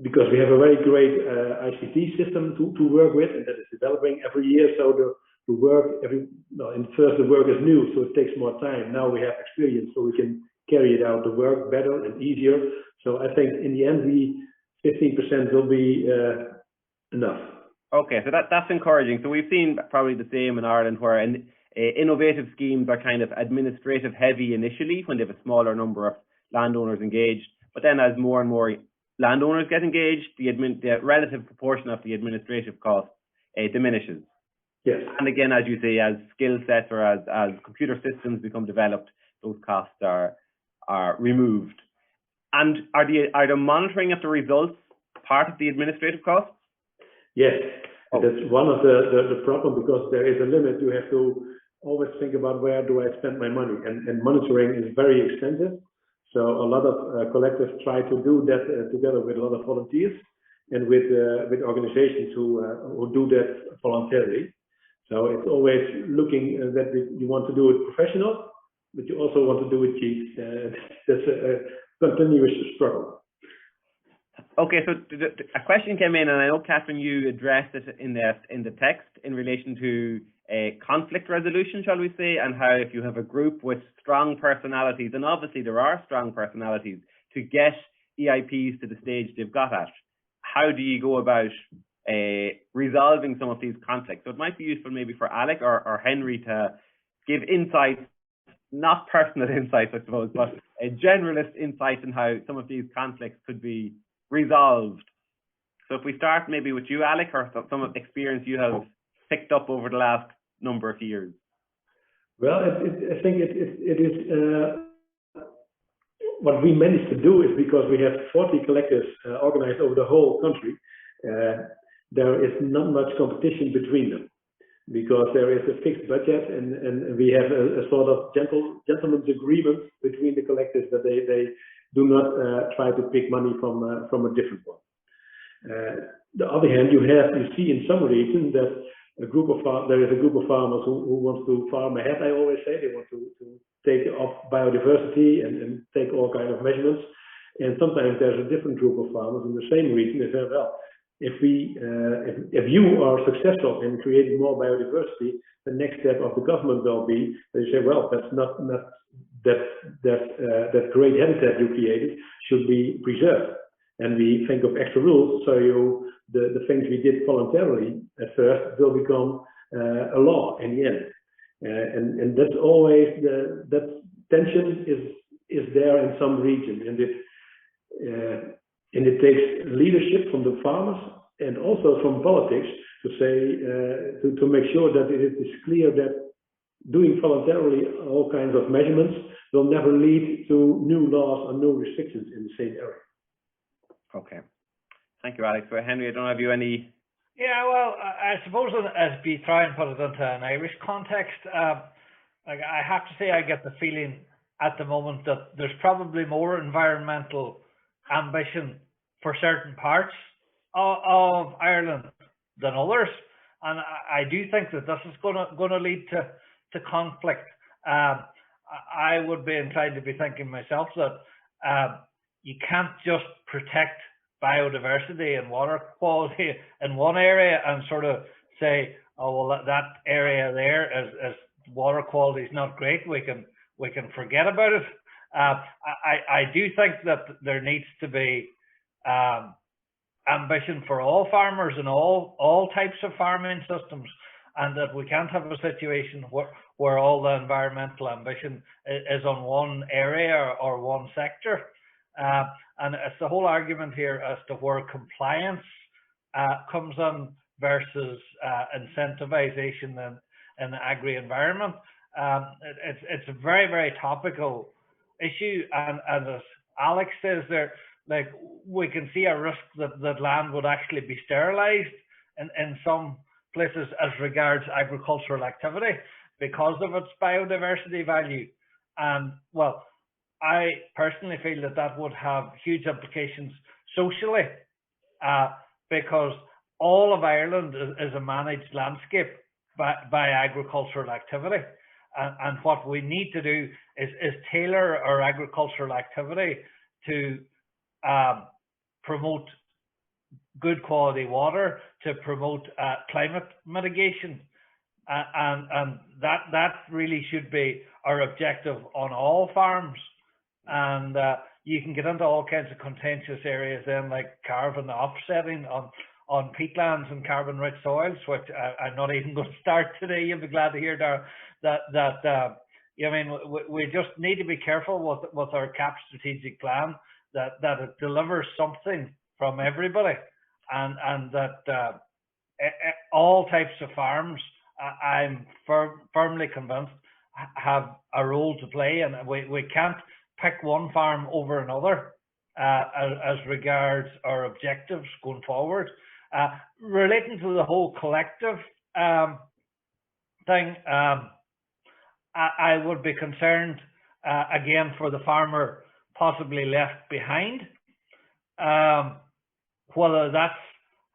S5: because we have a very great ICT system to work with, and that is developing every year. So the work the work is new, so it takes more time. Now we have experience, so we can carry it out, the work better and easier. So I think in the end, 15% will be enough.
S6: Okay, so that's encouraging. So we've seen probably the same in Ireland, where innovative schemes are kind of administrative heavy initially when they have a smaller number of landowners engaged, but then as more and more landowners get engaged, the relative proportion of the administrative cost diminishes.
S5: Yes. And
S6: again, as you say, as skill sets or as computer systems become developed, those costs are removed. And are the monitoring of the results part of the administrative costs?
S5: Yes, that's one of the problem, because there is a limit. You have to always think about where do I spend my money, and monitoring is very expensive. So a lot of collectives try to do that together with a lot of volunteers and with organizations who do that voluntarily. So it's always looking that you want to do it professional, but you also want to do it cheap. That's a continuous struggle.
S6: Okay, so a question came in, and I know, Katrin, you addressed it in the text in relation to conflict resolution, shall we say, and how if you have a group with strong personalities, and obviously there are strong personalities, to get EIPs to the stage they've got at, how do you go about resolving some of these conflicts? So it might be useful maybe for Alec or Henry to give insights, not personal insights, I suppose, but a generalist insight in how some of these conflicts could be resolved. So if we start maybe with you, Alec, or some experience you have picked up over the last number of years.
S5: Well, I think it is what we managed to do is because we have 40 collectives organized over the whole country. There is not much competition between them, because there is a fixed budget, and we have a sort of gentleman's agreement between the collectives that they do not try to pick money from a different one. The other hand, you see in some regions that there is a group of farmers who wants to farm ahead. I always say they want to take off biodiversity and take all kinds of measurements. And sometimes there's a different group of farmers in the same region. They say, well, if you are successful in creating more biodiversity, the next step of the government will be, they say, well, that's not that great habitat you created should be preserved. And we think of extra rules, so the things we did voluntarily at first will become a law in the end. And that's always that tension is there in some regions, and it takes leadership from the farmers and also from politics to say to make sure that it is clear that doing voluntarily all kinds of measurements will never lead to new laws or new restrictions in the same area.
S6: Okay. Thank you, Alex. So, Henry, I don't have you any.
S4: Yeah, well, I suppose as we try and put it into an Irish context, like I have to say I get the feeling at the moment that there's probably more environmental ambition for certain parts of Ireland than others, and I do think that this is going to lead to conflict. I would be inclined to be thinking myself that you can't just protect biodiversity and water quality in one area and sort of say, oh well, that area there as water quality is not great, we can forget about it. I do think that there needs to be ambition for all farmers and all types of farming systems, and that we can't have a situation where all the environmental ambition is on one area or one sector. And it's the whole argument here as to where compliance comes in versus incentivization in the agri-environment. It's a very, very topical issue, and as Alex says there, like we can see a risk that land would actually be sterilized in some places as regards agricultural activity because of its biodiversity value. And well, I personally feel that would have huge implications socially, because all of Ireland is a managed landscape by agricultural activity. And what we need to do is tailor our agricultural activity to promote good quality water, to promote climate mitigation. And that really should be our objective on all farms. And you can get into all kinds of contentious areas then, like carbon offsetting on peatlands and carbon-rich soils, which I'm not even going to start today. You'll be glad to hear that I mean, we just need to be careful with our CAP strategic plan, that it delivers something from everybody, and that all types of farms, I'm firmly convinced, have a role to play, and we can't pick one farm over another as regards our objectives going forward. Relating to the whole collective thing, I would be concerned again for the farmer possibly left behind. Whether that's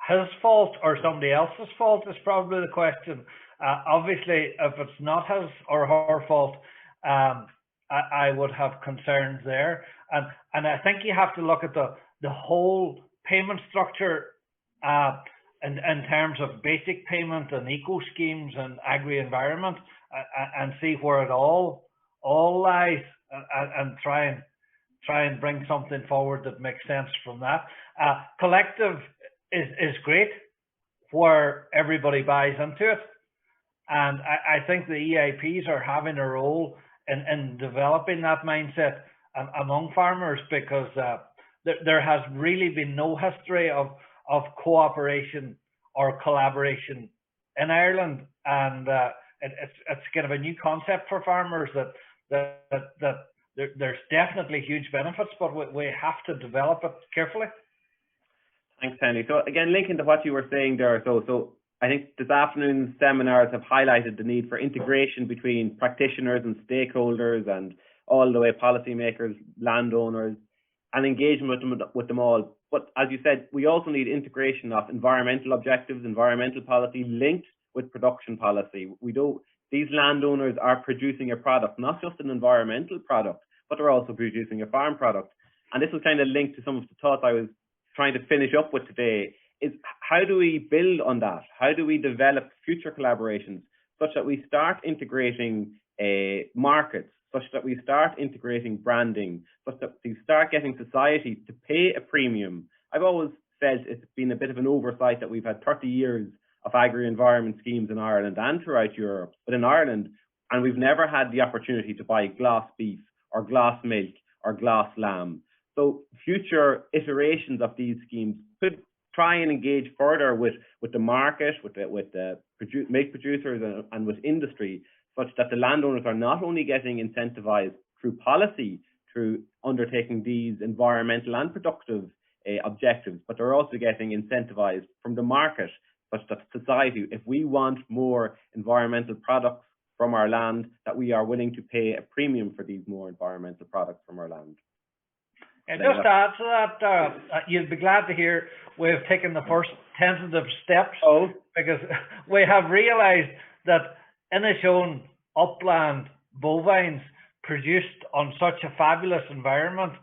S4: his fault or somebody else's fault is probably the question. Obviously, if it's not his or her fault, I would have concerns there. And I think you have to look at the whole payment structure in terms of basic payment and eco schemes and agri-environment, and see where it all lies, and try and bring something forward that makes sense from that. Collective is great where everybody buys into it, and I think the EIPs are having a role in developing that mindset among farmers, because there has really been no history of cooperation or collaboration in Ireland, and it's kind of a new concept for farmers that there's definitely huge benefits, but we have to develop it carefully.
S6: Thanks, Henry. So again, linking to what you were saying there, so I think this afternoon's seminars have highlighted the need for integration between practitioners and stakeholders, and all the way policymakers, landowners, and engagement with them all. But as you said, we also need integration of environmental objectives, environmental policy linked with production policy. These landowners are producing a product, not just an environmental product, but they're also producing a farm product. And this was kind of linked to some of the thoughts I was trying to finish up with today, is how do we build on that? How do we develop future collaborations such that we start integrating markets, such that we start integrating branding, such that we start getting society to pay a premium? I've always said it's been a bit of an oversight that we've had 30 years of agri-environment schemes in Ireland and throughout Europe, but in Ireland, and we've never had the opportunity to buy glass beef or glass milk or glass lamb. So future iterations of these schemes could try and engage further with the market, with the milk producers and with industry, such that the landowners are not only getting incentivized through policy, through undertaking these environmental and productive objectives, but they're also getting incentivized from the market, such that society, if we want more environmental products from our land, that we are willing to pay a premium for these more environmental products from our land.
S4: And just to add to that, you'll be glad to hear we've taken the first tentative steps, because we have realised that Inishowen Upland bovines produced on such a fabulous environment,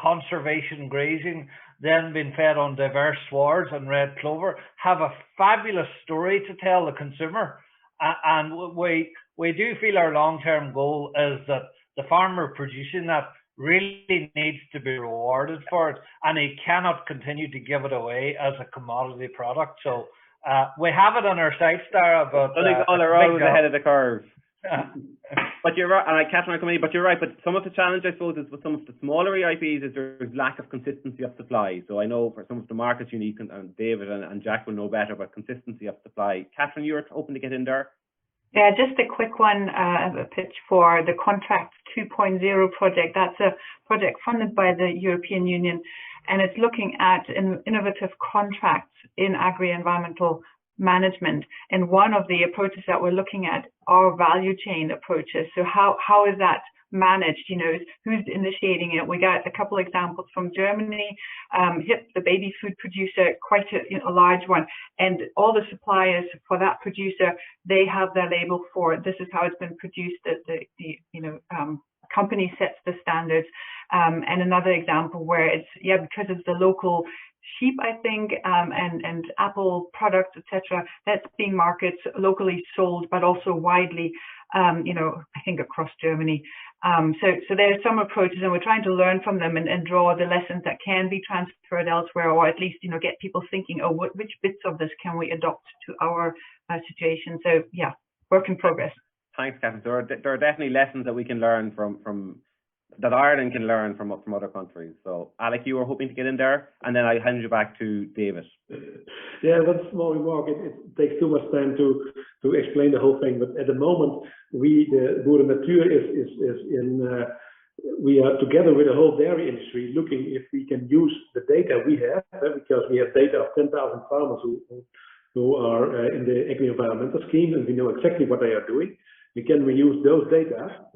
S4: conservation grazing, then being fed on diverse swards and red clover, have a fabulous story to tell the consumer. And we do feel our long-term goal is that the farmer producing that really needs to be rewarded for it, and he cannot continue to give it away as a commodity product. So we have it on our sites there, but
S6: they're always ahead of the curve. But you're right, and Katrin, but you're right. But some of the challenge, I suppose, is with some of the smaller EIPs is there's lack of consistency of supply. So I know for some of the markets unique, and David and Jack will know better about consistency of supply. Katrin, you're open to get in there.
S1: Yeah, just a quick one, a pitch for the Contract 2.0 project. That's a project funded by the European Union, and it's looking at innovative contracts in agri-environmental management. And one of the approaches that we're looking at are value chain approaches. So how is that managed? You know, who's initiating it? We got a couple examples from Germany. HIP, the baby food producer, quite a large one, and all the suppliers for that producer, they have their label for this is how it's been produced. The company sets the standards. And another example where it's because of the local sheep, I think, and apple products, etc. That's being marketed locally sold, but also widely, I think across Germany. So there are some approaches, and we're trying to learn from them and draw the lessons that can be transferred elsewhere, or at least, get people thinking, which bits of this can we adopt to our situation? So yeah, work in progress.
S6: Thanks, Katrin. There are definitely lessons that we can learn from that Ireland can learn from other countries. So, Alec, you were hoping to get in there, and then I hand you back to David.
S5: Yeah, that's a small remark. It takes too much time to explain the whole thing. But at the moment, the Boer Natuur we are together with the whole dairy industry looking if we can use the data we have, because we have data of 10,000 farmers who are in the agri-environmental scheme, and we know exactly what they are doing. We can reuse those data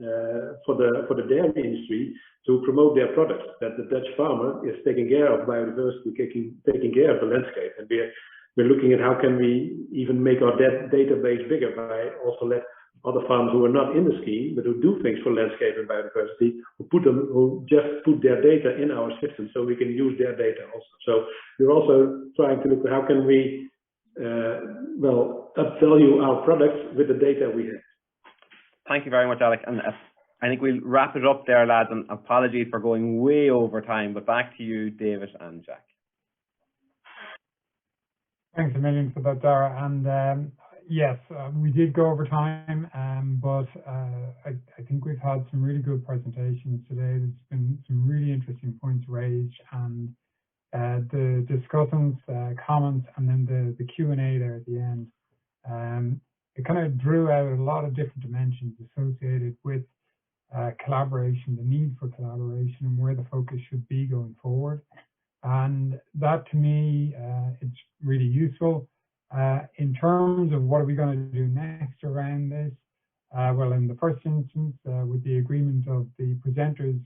S5: for the dairy industry to promote their products, that the Dutch farmer is taking care of biodiversity, taking care of the landscape. And we're looking at how can we even make our database bigger by also let other farmers who are not in the scheme, but who do things for landscape and biodiversity, who just put their data in our system so we can use their data also. So we're also trying to look at how can we, upvalue our products with the data we have.
S6: Thank you very much, Alec. And I think we'll wrap it up there, lads. And apologies for going way over time, but back to you, David and Jack.
S2: Thanks a million for that, Dara. And yes, we did go over time, but I think we've had some really good presentations today. There's been some really interesting points raised, and the discussions, comments, and then the Q&A there at the end. It kind of drew out a lot of different dimensions associated with collaboration, the need for collaboration, and where the focus should be going forward. And that, to me, it's really useful. In terms of what are we going to do next around this, well, in the first instance, with the agreement of the presenters,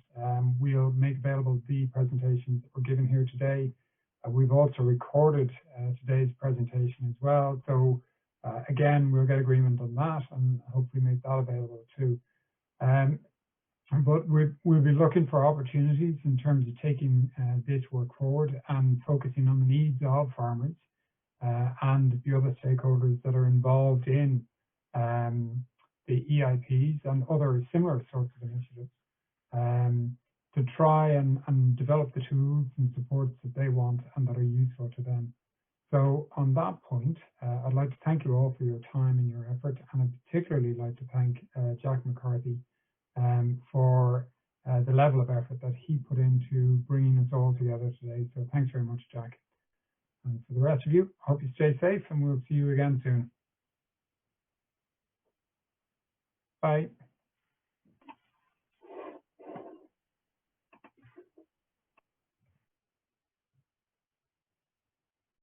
S2: we'll make available the presentations that were given here today. We've also recorded today's presentation as well. So again, we'll get agreement on that and hopefully make that available too. But we'll be looking for opportunities in terms of taking this work forward and focusing on the needs of farmers and the other stakeholders that are involved in the EIPs and other similar sorts of initiatives to try and develop the tools and supports that they want and that are useful to them. So on that point, I'd like to thank you all for your time and your effort, and I'd particularly like to thank Jack McCarthy for the level of effort that he put into bringing us all together today. So thanks very much, Jack. And for the rest of you, I hope you stay safe, and we'll see you again soon. Bye.